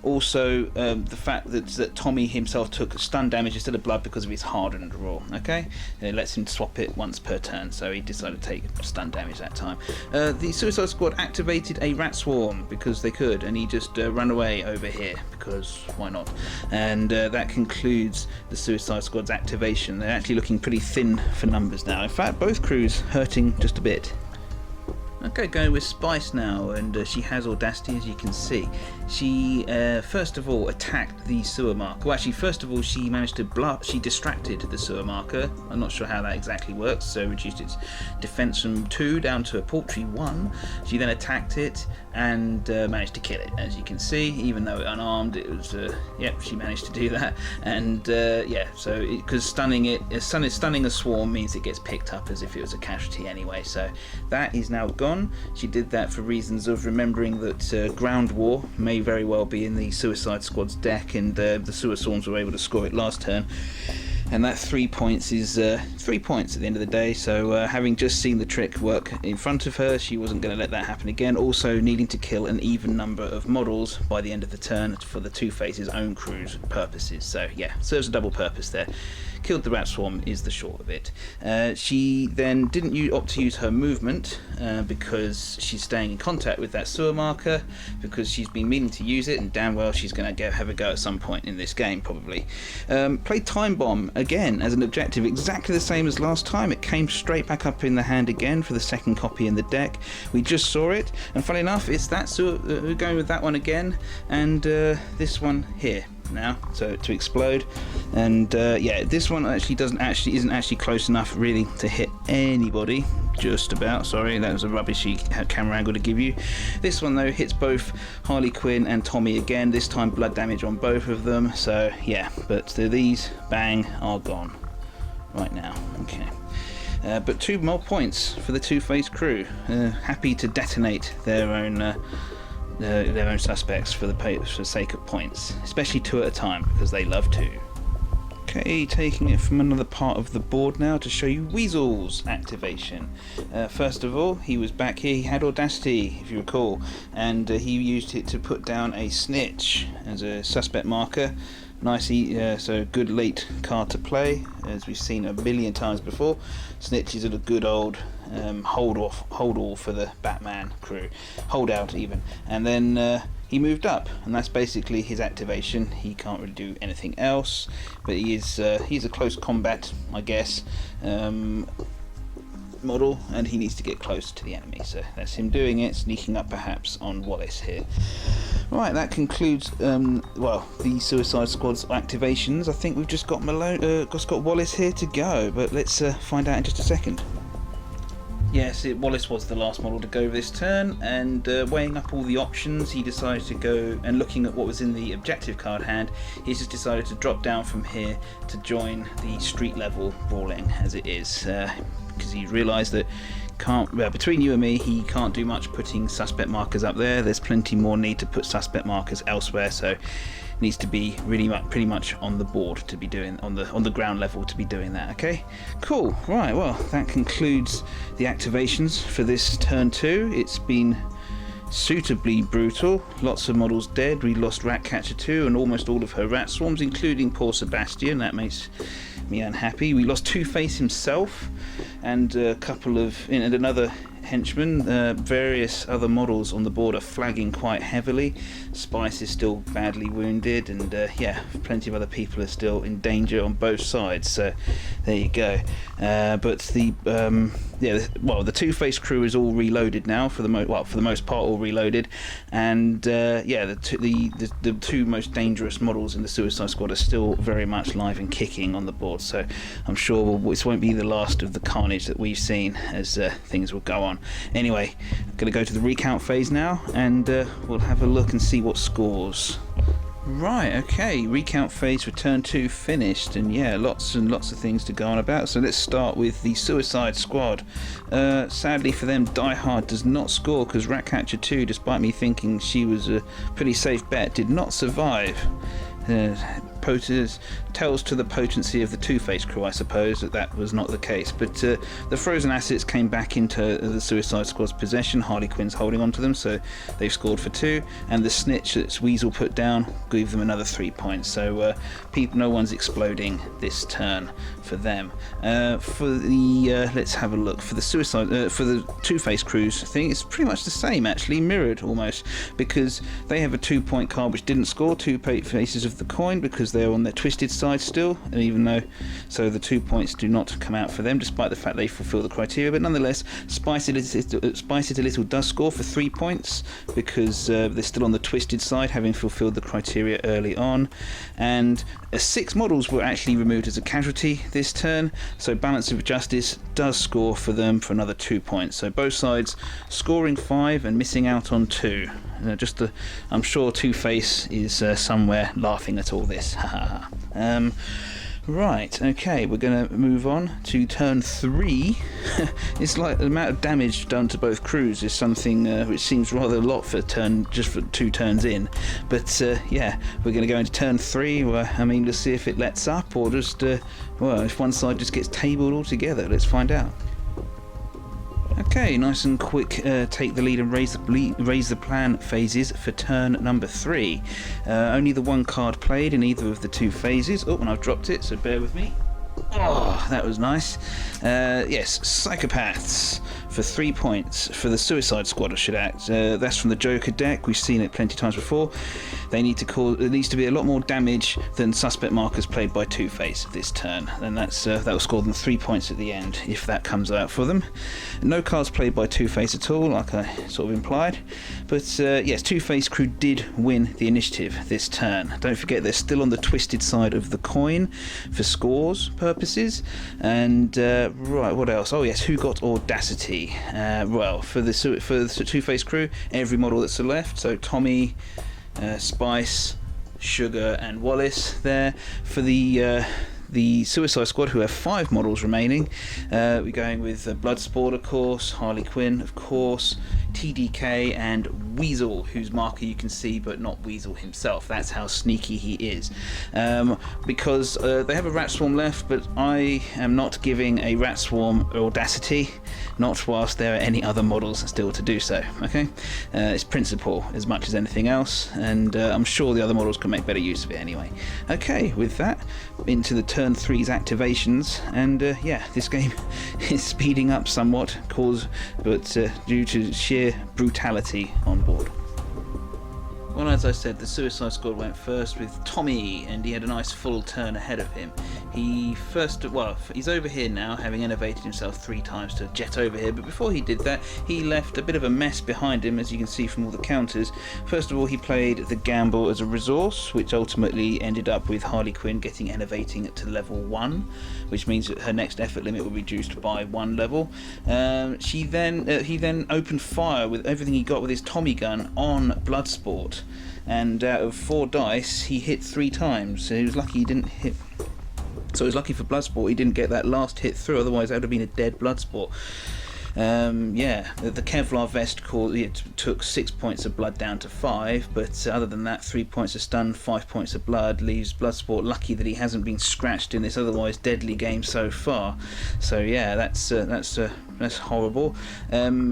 Also, the fact that Tommy himself took stun damage instead of blood because of his hardened raw. Okay, it lets him swap it once per turn, so he decided to take stun damage that time. The Suicide Squad activated a rat swarm because they could, and he just ran away over here because why not? And that concludes the Suicide Squad's activation. They're actually looking pretty thin for numbers now. In fact, both crews hurting just a bit. Okay, going with Spice now, and she has audacity, as you can see. She first of all attacked the sewer marker. Well, actually, first of all, she managed to she distracted the sewer marker. I'm not sure how that exactly works, so reduced its defense from 2 down to a paltry 1. She then attacked it and managed to kill it. As you can see, even though unarmed, it was yep, she managed to do that. And yeah, so because stunning a swarm means it gets picked up as if it was a casualty anyway. So that is now gone. She did that for reasons of remembering that ground war may very well be in the Suicide Squad's deck, and the sewer swarms were able to score it last turn. And that 3 points is 3 points at the end of the day. So having just seen the trick work in front of her, she wasn't going to let that happen again. Also needing to kill an even number of models by the end of the turn for the Two-Face's own crew's purposes. So yeah, serves a double purpose there. Killed the rat swarm is the short of it. She then didn't opt to use her movement because she's staying in contact with that sewer marker, because she's been meaning to use it, and damn well she's going to have a go at some point in this game probably. Played Time Bomb again as an objective, exactly the same as last time. It came straight back up in the hand again for the second copy in the deck. We just saw it, and funny enough, it's that sewer, we're going with that one again, and this one here now, so to explode. And yeah, this one isn't actually close enough really to hit anybody. Just about, sorry, that was a rubbishy camera angle to give you. This one though hits both Harley Quinn and Tommy again, this time blood damage on both of them. So yeah, but these bang are gone right now. Okay, but 2 more points for the Two-Face crew. Happy to detonate their own suspects for the sake of points, especially 2 at a time because they love to. Okay, taking it from another part of the board now to show you Weasel's activation. First of all, he was back here, he had audacity, if you recall, and he used it to put down a snitch as a suspect marker. Nicely, so good late card to play, as we've seen a million times before. Snitch is a good old hold all for the Batman crew, hold out even, and then he moved up, and that's basically his activation. He can't really do anything else, but he's a close combat, I guess, model, and he needs to get close to the enemy, so that's him doing it, sneaking up perhaps on Wallace here. Right, that concludes well, the Suicide Squad's activations. I think we've just got Wallace here to go, but let's find out in just a second. Yes, Wallace was the last model to go this turn, and weighing up all the options, he decided to go, and looking at what was in the objective card hand, he's just decided to drop down from here to join the street level brawling as it is, because he realised that between you and me, he can't do much putting suspect markers up there. There's plenty more need to put suspect markers elsewhere, so needs to be really pretty much on the board to be doing on the ground level to be doing that. Okay, cool. Right, well, that concludes the activations for this turn 2. It's been suitably brutal. Lots of models dead. We lost Ratcatcher 2 and almost all of her rat swarms, including poor Sebastian. That makes me unhappy. We lost Two-Face himself and a couple of and another henchman. Various other models on the board are flagging quite heavily. Spice is still badly wounded, and yeah, plenty of other people are still in danger on both sides. So there you go. But the Two-Face crew is all reloaded now for the most part, all reloaded, and yeah, the 2 most dangerous models in the Suicide Squad are still very much live and kicking on the board. So I'm sure this won't be the last of the carnage that we've seen as things will go on. Anyway, I'm going to go to the recount phase now, and we'll have a look and see what scores Right, okay, recount phase for turn 2 finished, and yeah, lots and lots of things to go on about. So let's start with the Suicide Squad. Sadly for them, Die Hard does not score because Ratcatcher 2, despite me thinking she was a pretty safe bet, did not survive. Tells to the potency of the Two-Face crew, I suppose, that was not the case. But the frozen assets came back into the Suicide Squad's possession. Harley Quinn's holding on to them, so they've scored for 2. And the snitch that Weasel put down gave them another 3 points. So no one's exploding this turn for them. For the let's have a look for the for the Two-Face crews thing. It's pretty much the same, actually, mirrored almost, because they have a 2-point card which didn't score, 2 faces of the coin, because they're on their twisted side still, and even though so the 2 points do not come out for them despite the fact they fulfill the criteria, but nonetheless Spice It a Little does score for 3 points because they're still on the twisted side, having fulfilled the criteria early on. And 6 models were actually removed as a casualty this turn, so Balance of Justice does score for them for another 2 points. So both sides scoring 5 and missing out on 2. I'm sure Two-Face is somewhere laughing at all this. Right, okay, we're going to move on to turn 3. It's like the amount of damage done to both crews is something which seems rather a lot for just for 2 turns in. But yeah, we're going to go into turn 3. Where, let's see if it lets up, or just if one side just gets tabled altogether. Let's find out. Okay, nice and quick, take the lead and raise the plan phases for turn number 3. Only the 1 card played in either of the 2 phases. Oh, and I've dropped it, so bear with me. Oh, that was nice. Yes, Psychopaths for 3 points for the Suicide Squad, I should add. That's from the Joker deck. We've seen it plenty of times before. It needs to be a lot more damage than Suspect Markers played by Two-Face this turn, and that will score them 3 points at the end if that comes out for them. No cards played by Two-Face at all, like I sort of implied. But yes, Two-Face crew did win the initiative this turn. Don't forget they're still on the twisted side of the coin for scores purposes. And right, what else? Oh yes, who got Audacity? Well, for the Two-Face crew, every model that's left. So Tommy, Spice, Sugar, and Wallace there. For the Suicide Squad, who have 5 models remaining, we're going with Bloodsport, of course, Harley Quinn, of course, TDK, and Weasel, whose marker you can see, but not Weasel himself. That's how sneaky he is. Because they have a Rat Swarm left, but I am not giving a Rat Swarm Audacity, not whilst there are any other models still to do so. Okay, it's principle as much as anything else, and I'm sure the other models can make better use of it anyway. Okay, with that, into the turn 3's activations, and yeah, this game is speeding up somewhat, but due to sheer brutality on board. Well, as I said, the Suicide Squad went first with Tommy, and he had a nice full turn ahead of him. He's over here now, having innovated himself 3 times to jet over here, but before he did that, he left a bit of a mess behind him, as you can see from all the counters. First of all, he played the Gamble as a resource, which ultimately ended up with Harley Quinn getting innovating to level 1, which means that her next effort limit will be reduced by 1 level. He then opened fire with everything he got with his Tommy gun on Bloodsport, and out of 4 dice, he hit 3 times. So he was lucky he didn't hit. So he was lucky for Bloodsport he didn't get that last hit through, otherwise that would have been a dead Bloodsport. Yeah, the Kevlar vest took 6 points of blood down to 5, but other than that, 3 points of stun, 5 points of blood, leaves Bloodsport lucky that he hasn't been scratched in this otherwise deadly game so far. So yeah, that's horrible.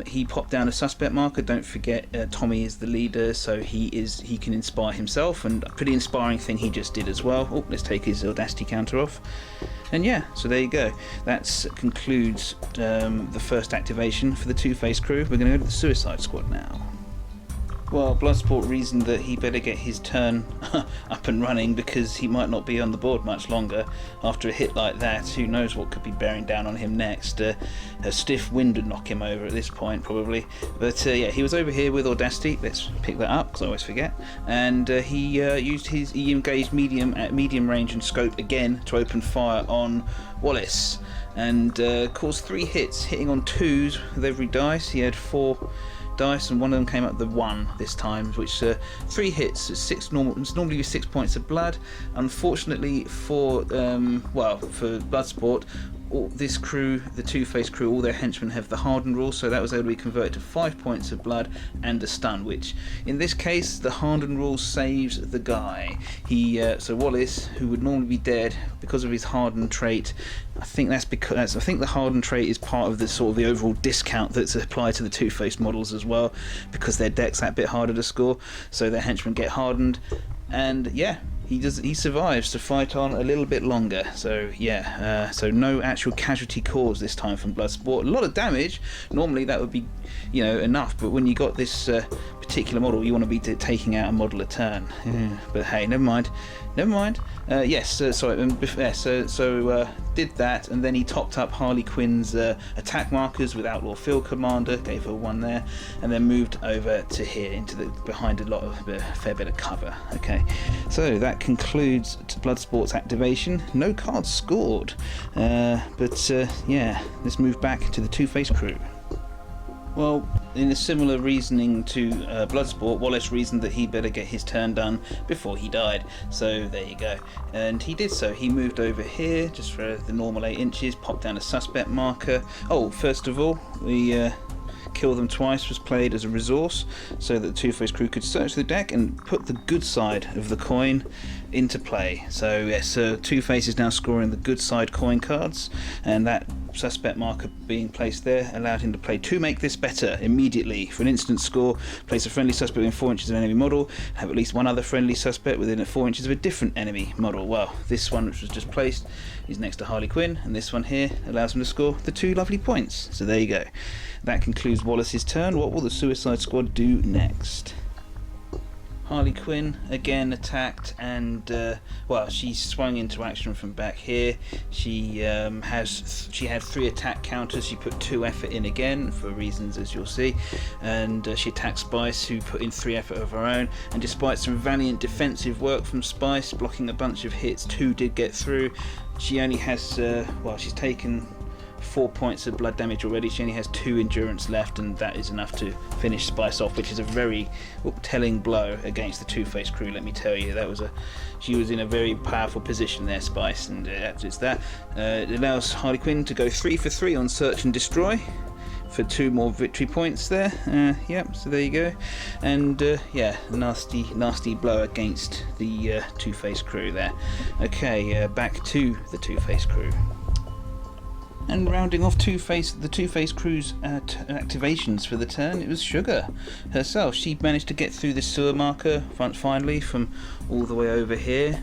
He popped down a suspect marker. Don't forget, Tommy is the leader, so he can inspire himself, and a pretty inspiring thing he just did as well. Oh, let's take his Audacity counter off. And yeah, so there you go. That concludes the first activation for the Two-Face crew. We're going to go to the Suicide Squad now. Well, Bloodsport reasoned that he better get his turn up and running because he might not be on the board much longer. After a hit like that, who knows what could be bearing down on him next. A stiff wind would knock him over at this point, probably. But yeah, he was over here with Audacity. Let's pick that up because I always forget. And he engaged medium range and scope again to open fire on Wallace, and caused 3 hits, hitting on 2s with every dice. He had 4 dice, and one of them came up the 1 this time, which 3 hits. It's normally 6 points of blood. Unfortunately for for Bloodsport, this crew, the Two-Face crew, all their henchmen have the hardened rule, so that was able to be converted to 5 points of blood and a stun, which in this case the hardened rule saves the guy. So Wallace, who would normally be dead because of his hardened trait, I think the hardened trait is part of the sort of the overall discount that's applied to the Two-Face models as well, because their deck's that bit harder to score, so their henchmen get hardened, and yeah, he survives to fight on a little bit longer. So yeah, so no actual casualty caused this time from Bloodsport. A lot of damage. Normally that would be, enough, but when you got this particular model, you want to be taking out a model a turn. Yeah. But hey, never mind. Did that, and then he topped up Harley Quinn's attack markers with Outlaw Field Commander, gave her 1 there, and then moved over to here behind a fair bit of cover. Okay, so that concludes Bloodsport's activation. No cards scored, let's move back to the Two-Face crew. Well, in a similar reasoning to Bloodsport, Wallace reasoned that he'd better get his turn done before he died. So there you go. And he did so. He moved over here just for the normal 8 inches, popped down a suspect marker. Oh, first of all, the Kill Them Twice was played as a resource so that the Two-Face crew could search the deck and put the good side of the coin into play. So yes, Two-Face is now scoring the good side coin cards, and that suspect marker being placed there allowed him to play to make this better immediately. For an instant score, place a friendly suspect within 4 inches of an enemy model, have at least one other friendly suspect within 4 inches of a different enemy model. Well, this one which was just placed is next to Harley Quinn, and this one here allows him to score the 2 lovely points. So there you go. That concludes Wallace's turn. What will the Suicide Squad do next? Harley Quinn again attacked, and she swung into action from back here. She had 3 attack counters. She put 2 effort in again for reasons as you'll see, and she attacked Spice, who put in 3 effort of her own, and despite some valiant defensive work from Spice blocking a bunch of hits, 2 did get through. She only has she's taken 4 points of blood damage already. She only has 2 endurance left, and that is enough to finish Spice off, which is a very telling blow against the Two-Face crew, let me tell you. She was in a very powerful position there, Spice, and it's that. It allows Harley Quinn to go 3 for 3 on Search and Destroy for 2 more victory points there. So there you go. And nasty blow against the Two-Face crew there. Okay, back to the Two-Face crew. And rounding off the Two-Face crew's activations for the turn, it was Sugar herself. She managed to get through the sewer marker finally from all the way over here,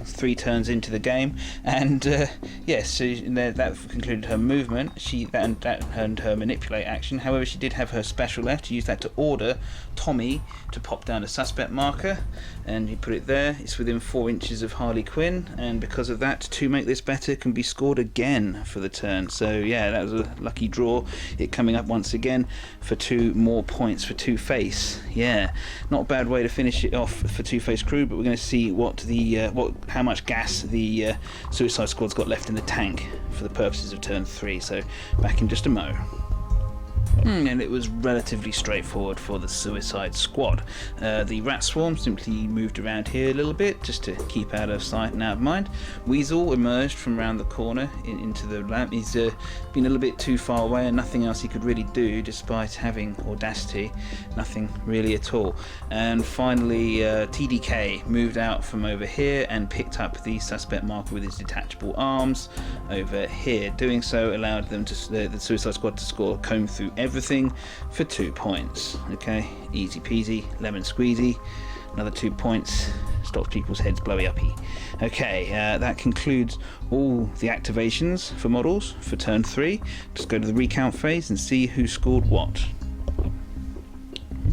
3 turns into the game, and that concluded her movement. That earned her manipulate action. However, she did have her special left to use that to order Tommy to pop down a suspect marker, and he put it there. It's within 4 inches of Harley Quinn, and because of that, to make this better, can be scored again for the turn. So yeah, that was a lucky draw, it coming up once again for 2 more points for Two-Face. Yeah, not a bad way to finish it off for Two-Face crew, but we're going to see how much gas the Suicide Squad's got left in the tank for the purposes of turn 3. So back in just a mo. And it was relatively straightforward for the Suicide Squad. The Rat Swarm simply moved around here a little bit just to keep out of sight and out of mind. Weasel emerged from around the corner into the lamp. He's been a little bit too far away, and nothing else he could really do despite having audacity. Nothing really at all. And finally TDK moved out from over here and picked up the suspect marker with his detachable arms over here. Doing so allowed them the Suicide Squad to comb through everything for 2 points. Okay, easy peasy, lemon squeezy. Another 2 points, stops people's heads blowy uppy. Okay, that concludes all the activations for models for turn 3. Just go to the recount phase and see who scored what.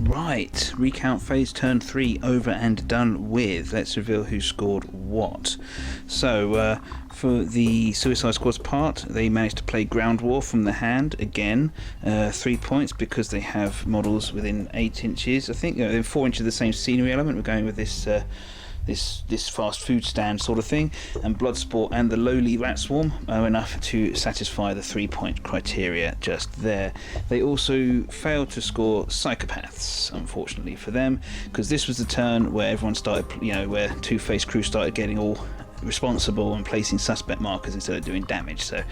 Right, recount phase turn 3 over and done with. Let's reveal who scored what. So for the Suicide Squad's part, they managed to play Ground War from the hand again, 3 points because they have models within 8 inches. I think within 4 inches of the same scenery element. We're going with this this fast food stand sort of thing, and Bloodsport and the lowly Rat Swarm are enough to satisfy the 3-point criteria just there. They also failed to score Psychopaths, unfortunately for them, because this was the turn where everyone started, where Two-Face crew started getting all responsible and placing suspect markers instead of doing damage. So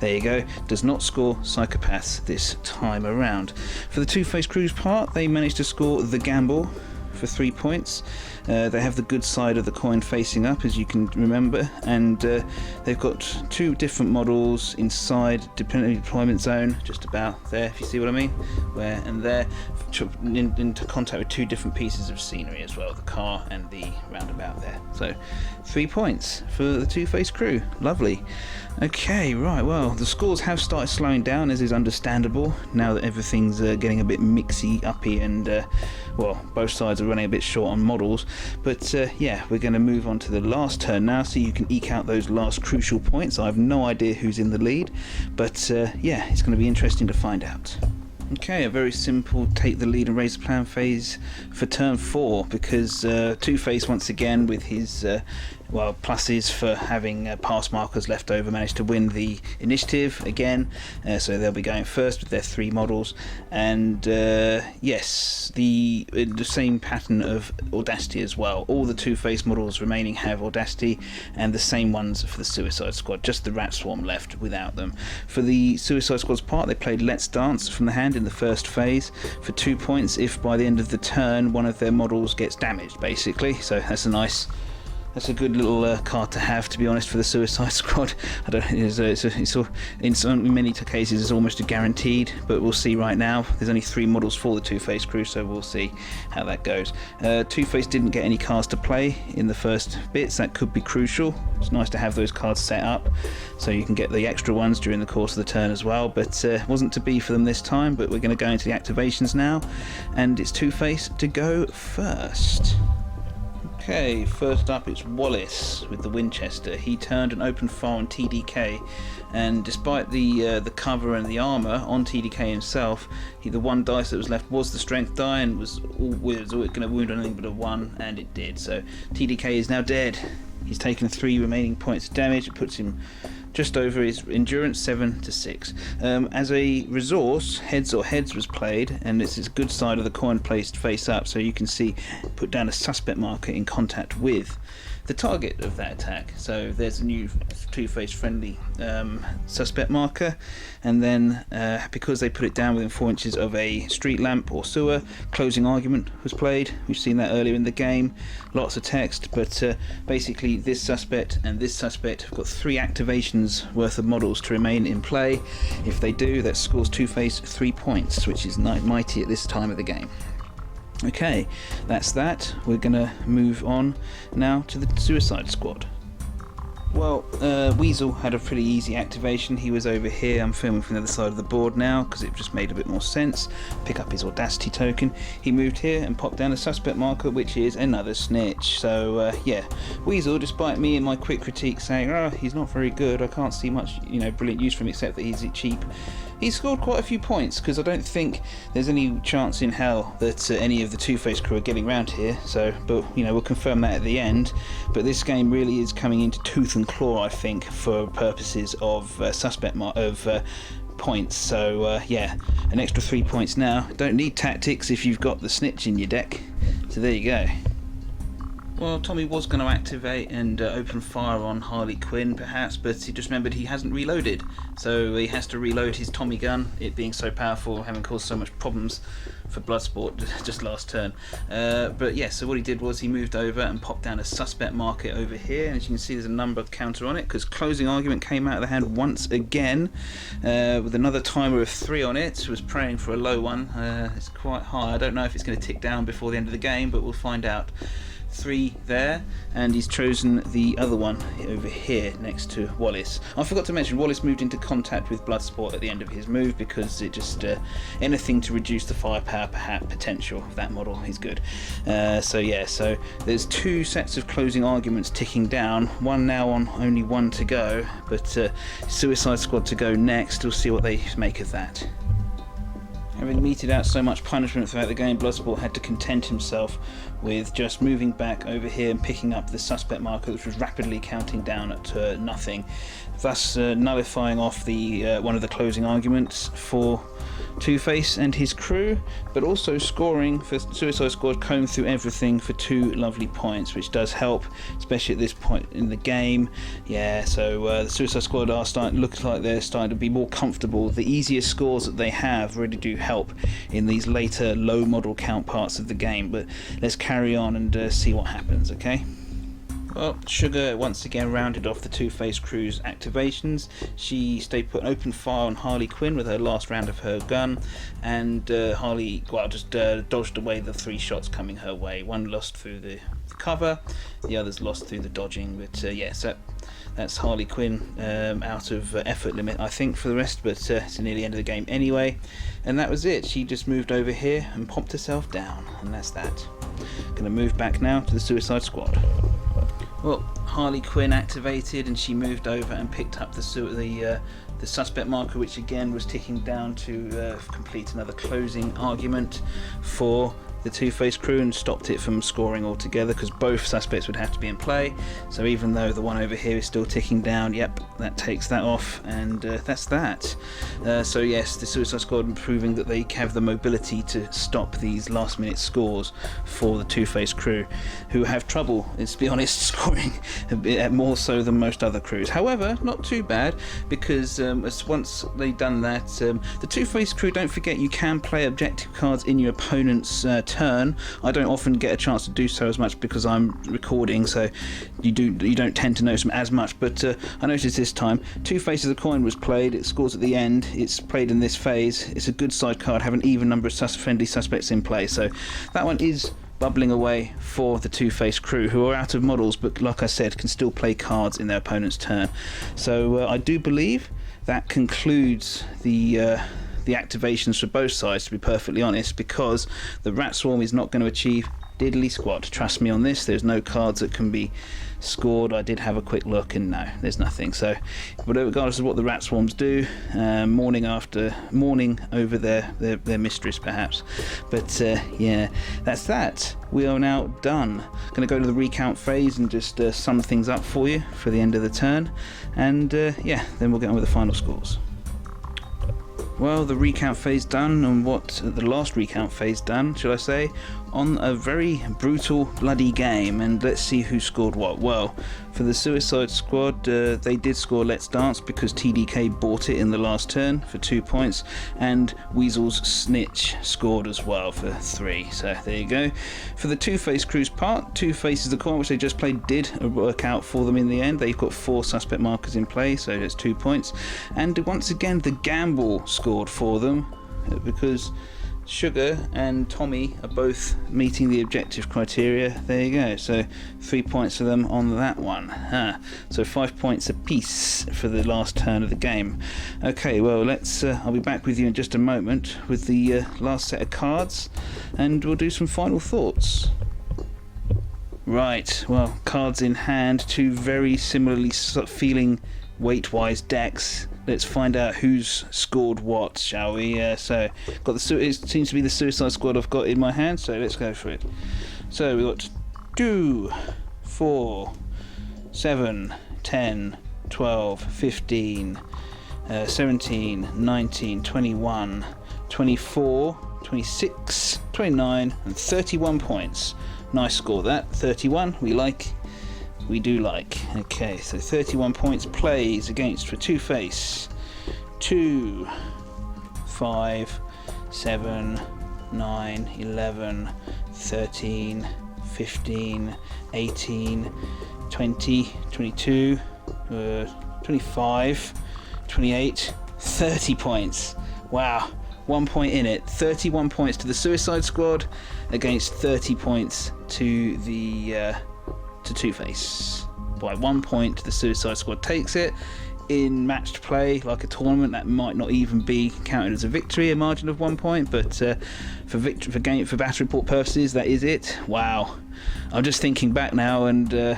there you go, does not score Psychopaths this time around. For the Two-Face crew's part, they managed to score the Gamble for 3 points. They have the good side of the coin facing up, as you can remember, and they've got 2 different models inside deployment zone, just about there, if you see what I mean, where and there, into contact with 2 different pieces of scenery as well, the car and the roundabout there. So 3 points for the Two-Face crew. Lovely. Okay, right, well, the scores have started slowing down, as is understandable, now that everything's getting a bit mixy-uppy and, well, both sides are running a bit short on models. But yeah, we're going to move on to the last turn now, so you can eke out those last crucial points. I have no idea who's in the lead, but yeah, it's going to be interesting to find out. Okay, a very simple take the lead and raise the plan phase for turn 4, because Two-Face once again with his pluses for having pass markers left over managed to win the initiative again, so they'll be going first with their 3 models, and yes, the same pattern of Audacity as well. All the Two-Face models remaining have Audacity, and the same ones for the Suicide Squad, just the Rat Swarm left without them. For the Suicide Squad's part, they played Let's Dance from the hand in the first phase for 2 points if by the end of the turn one of their models gets damaged, basically. So that's a good little card to have, to be honest, for the Suicide Squad. I don't. In many cases, it's almost a guaranteed, but we'll see right now. There's only 3 models for the Two-Face crew, so we'll see how that goes. Two-Face didn't get any cards to play in the first bits. That could be crucial. It's nice to have those cards set up, so you can get the extra ones during the course of the turn as well. But wasn't to be for them this time. But we're going to go into the activations now, and it's Two-Face to go first. Okay, first up it's Wallace with the Winchester. He turned and opened fire on TDK, and despite the cover and the armour on TDK himself, the 1 dice that was left was the strength die, and was going to wound on anything but a 1, and it did. So TDK is now dead. He's taken 3 remaining points of damage. It puts him just over his endurance, 7 to 6. As a resource, heads or heads was played, and it's his good side of the coin placed face up, so you can see put down a suspect marker in contact with the target of that attack. So there's a new Two-Face friendly suspect marker, and then because they put it down within 4 inches of a street lamp or sewer, closing argument was played. We've seen that earlier in the game, lots of text, but basically this suspect and this suspect have got 3 activations worth of models to remain in play. If they do, that scores Two-Face 3 points, which is mighty at this time of the game. Okay, that's that. We're going to move on now to the Suicide Squad. Well, Weasel had a pretty easy activation. He was over here. I'm filming from the other side of the board now because it just made a bit more sense. Pick up his Audacity token. He moved here and popped down a suspect marker, which is another snitch. So yeah, Weasel, despite me and my quick critique saying, oh, he's not very good, I can't see much brilliant use for him except that he's cheap, he scored quite a few points, because I don't think there's any chance in hell that any of the Two-Face crew are getting around here. So, but we'll confirm that at the end. But this game really is coming into tooth and claw, I think, for purposes of points. So yeah, an extra 3 points now. Don't need tactics if you've got the snitch in your deck. So there you go. Well, Tommy was going to activate and open fire on Harley Quinn, perhaps, but he just remembered he hasn't reloaded. So he has to reload his Tommy gun, it being so powerful, having caused so much problems for Bloodsport just last turn. But yeah, so what he did was he moved over and popped down a suspect marker over here, and as you can see there's a number counter on it, because closing argument came out of the hand once again, with another timer of 3 on it. Was praying for a low one. It's quite high. I don't know if it's going to tick down before the end of the game, but we'll find out. 3 there, and he's chosen the other one over here next to Wallace. I forgot to mention Wallace moved into contact with Bloodsport at the end of his move, because it just anything to reduce the firepower potential of that model is good. So yeah, so there's 2 sets of closing arguments ticking down, one now on only 1 to go, but Suicide Squad to go next. We'll see what they make of that. Having meted out so much punishment throughout the game, Bloodsport had to content himself with just moving back over here and picking up the suspect marker, which was rapidly counting down at nothing, thus nullifying off the one of the closing arguments for Two-Face and his crew, but also scoring for Suicide Squad, comb through everything for 2 lovely points, which does help, especially at this point in the game. Yeah, so the Suicide Squad looks like they're starting to be more comfortable. The easier scores that they have really do help in these later low model count parts of the game, but let's carry on and see what happens, okay? Well, Sugar once again rounded off the Two-Face crew's activations. She stayed put an open fire on Harley Quinn with her last round of her gun, and Harley just dodged away the 3 shots coming her way. One lost through the cover, the others lost through the dodging, but yes, that's Harley Quinn out of effort limit, I think, for the rest, but it's near the end of the game anyway. And that was it. She just moved over here and popped herself down, and that's that. Going to move back now to the Suicide Squad. Well, Harley Quinn activated, and she moved over and picked up the suspect marker, which again was ticking down to complete another closing argument for the Two-Face crew, and stopped it from scoring altogether, because both suspects would have to be in play. So even though the one over here is still ticking down, yep, that takes that off, and that's that. So yes, the Suicide Squad proving that they have the mobility to stop these last minute scores for the Two-Face crew, who have trouble, let's be honest, scoring a bit more so than most other crews. However, not too bad, because once they've done that, the Two-Face crew, don't forget, you can play objective cards in your opponent's turn. I don't often get a chance to do so as much because I'm recording, so you don't tend to notice them as much, but I noticed this time Two Faces of the Coin was played. It scores at the end. It's played in this phase. It's a good side card, have an even number of friendly suspects in play, so that one is bubbling away for the Two-Face crew, who are out of models, but like I said, can still play cards in their opponent's turn. So I do believe that concludes the activations for both sides, to be perfectly honest, because the Rat Swarm is not going to achieve diddly squat. Trust me on this, there's no cards that can be scored. I did have a quick look, and no, there's nothing. So but regardless of what the Rat Swarms do, morning over their mistress perhaps, but yeah, that's that. We are now done. Going to go to the recount phase and just sum things up for you for the end of the turn, and yeah, then we'll get on with the final scores. Well, the recount phase done, and the last recount phase done, should I say, on a very brutal, bloody game, and let's see who scored what. Well, for the Suicide Squad, they did score Let's Dance because TDK bought it in the last turn for 2 points, and Weasel's Snitch scored as well for 3, so there you go. For the Two-Face crew's part, Two Faces of the Coin, which they just played, did work out for them in the end. They've got 4 suspect markers in play, so that's 2 points, and once again the gamble scored for them, because Sugar and Tommy are both meeting the objective criteria. There you go, so 3 points for them on that one. So 5 points apiece for the last turn of the game. Okay, well, I'll be back with you in just a moment with the last set of cards, and we'll do some final thoughts. Right, well, cards in hand, 2 very similarly feeling weight-wise decks. Let's find out who's scored what, shall we? So, it seems to be the Suicide Squad I've got in my hand, so let's go for it. So, we've got 2, 4, 7, 10, 12, 15, 17, 19, 21, 24, 26, 29, and 31 points. Nice score that, 31, we do like. Okay, so 31 points plays against for Two-Face. 2, 5, 7, 9, 11, 13, 15, 18, 20, 22, 25, 28, 30 points. Wow, 1 point in it. 31 points to the Suicide Squad against 30 points to the to Two-Face. By 1 point, the Suicide Squad takes it. In matched play, like a tournament, that might not even be counted as a victory, a margin of 1 point, but for battle report purposes, that is it. Wow. I'm just thinking back now, and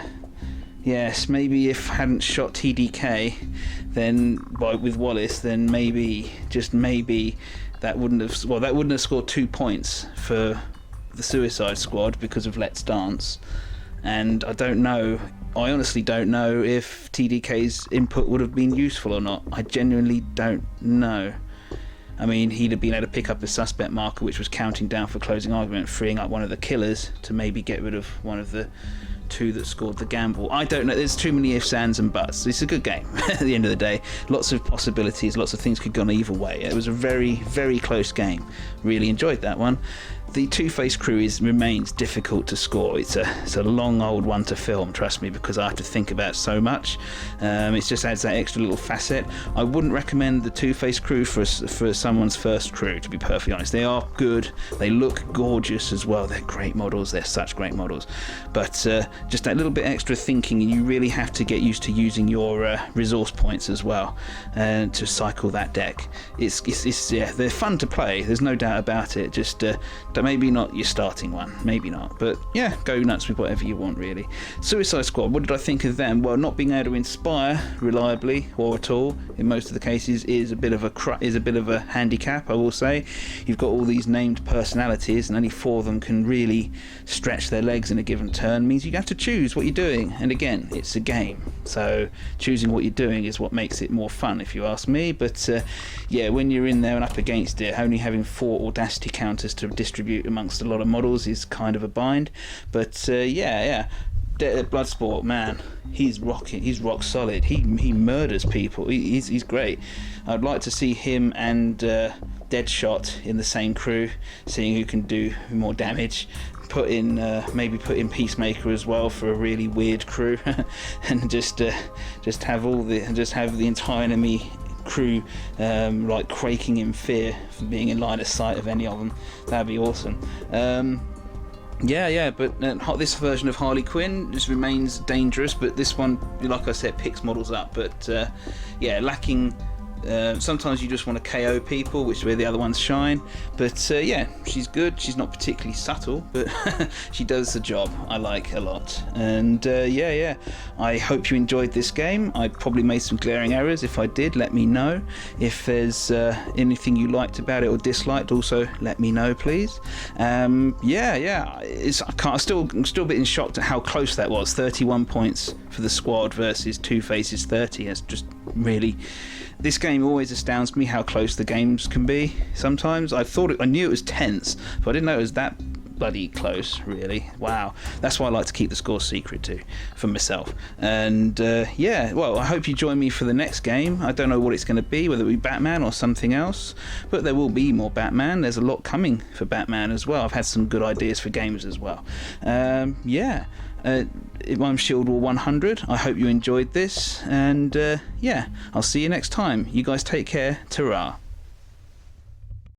yes, maybe if I hadn't shot TDK then with Wallace, then maybe, just maybe, that wouldn't have scored 2 points for the Suicide Squad because of Let's Dance, and I don't know. I honestly don't know if TDK's input would have been useful or not. I genuinely don't know. I mean, he'd have been able to pick up a suspect marker which was counting down for closing argument, freeing up one of the killers to maybe get rid of one of the two that scored the gamble. I don't know. There's too many ifs, ands and buts. It's a good game at the end of the day. Lots of possibilities, lots of things could go on either way. It was a very, very close game. Really enjoyed that one. The Two-Face crew remains difficult to score. It's a long old one to film, trust me, because I have to think about so much. It just adds that extra little facet. I wouldn't recommend the Two-Face crew for someone's first crew, to be perfectly honest. They are good. They look gorgeous as well. They're great models. They're such great models. But just that little bit extra thinking, and you really have to get used to using your resource points as well to cycle that deck. It's yeah, they're fun to play. There's no doubt about it. Just maybe not your starting one, maybe not, but yeah, go nuts with whatever you want, really. Suicide Squad, what did I think of them? Well, not being able to inspire reliably or at all in most of the cases is a bit of a handicap, I will say. You've got all these named personalities, and only 4 of them can really stretch their legs in a given turn. Means you have to choose what you're doing, and again, it's a game, so choosing what you're doing is what makes it more fun, if you ask me. But yeah, when you're in there and up against it, only having 4 audacity counters to distribute amongst a lot of models is kind of a bind. But yeah, Bloodsport, man, he's rocking. He's rock solid. He murders people. He's great. I'd like to see him and Deadshot in the same crew, seeing who can do more damage. Maybe put in Peacemaker as well for a really weird crew, and just have the entire enemy crew like quaking in fear for being in line of sight of any of them. That'd be awesome. But this version of Harley Quinn just remains dangerous, but this one, like I said, picks models up, but lacking. Sometimes you just want to KO people, which is where the other ones shine. But she's good. She's not particularly subtle, but she does the job. I like a lot. And I hope you enjoyed this game. I probably made some glaring errors. If I did, let me know. If there's anything you liked about it or disliked, also let me know, please. I'm still a bit in shock at how close that was. 31 points for the squad versus Two-Face's 30. That's just really. This game always astounds me how close the games can be. Sometimes I knew it was tense, but I didn't know it was that bloody close, really. Wow. That's why I like to keep the score secret too, for myself. And I hope you join me for the next game. I don't know what it's going to be, whether it be Batman or something else, but there will be more Batman. There's a lot coming for Batman as well. I've had some good ideas for games as well. I'm Shield War 100. I hope you enjoyed this, and I'll see you next time. You guys take care. Ta-ra.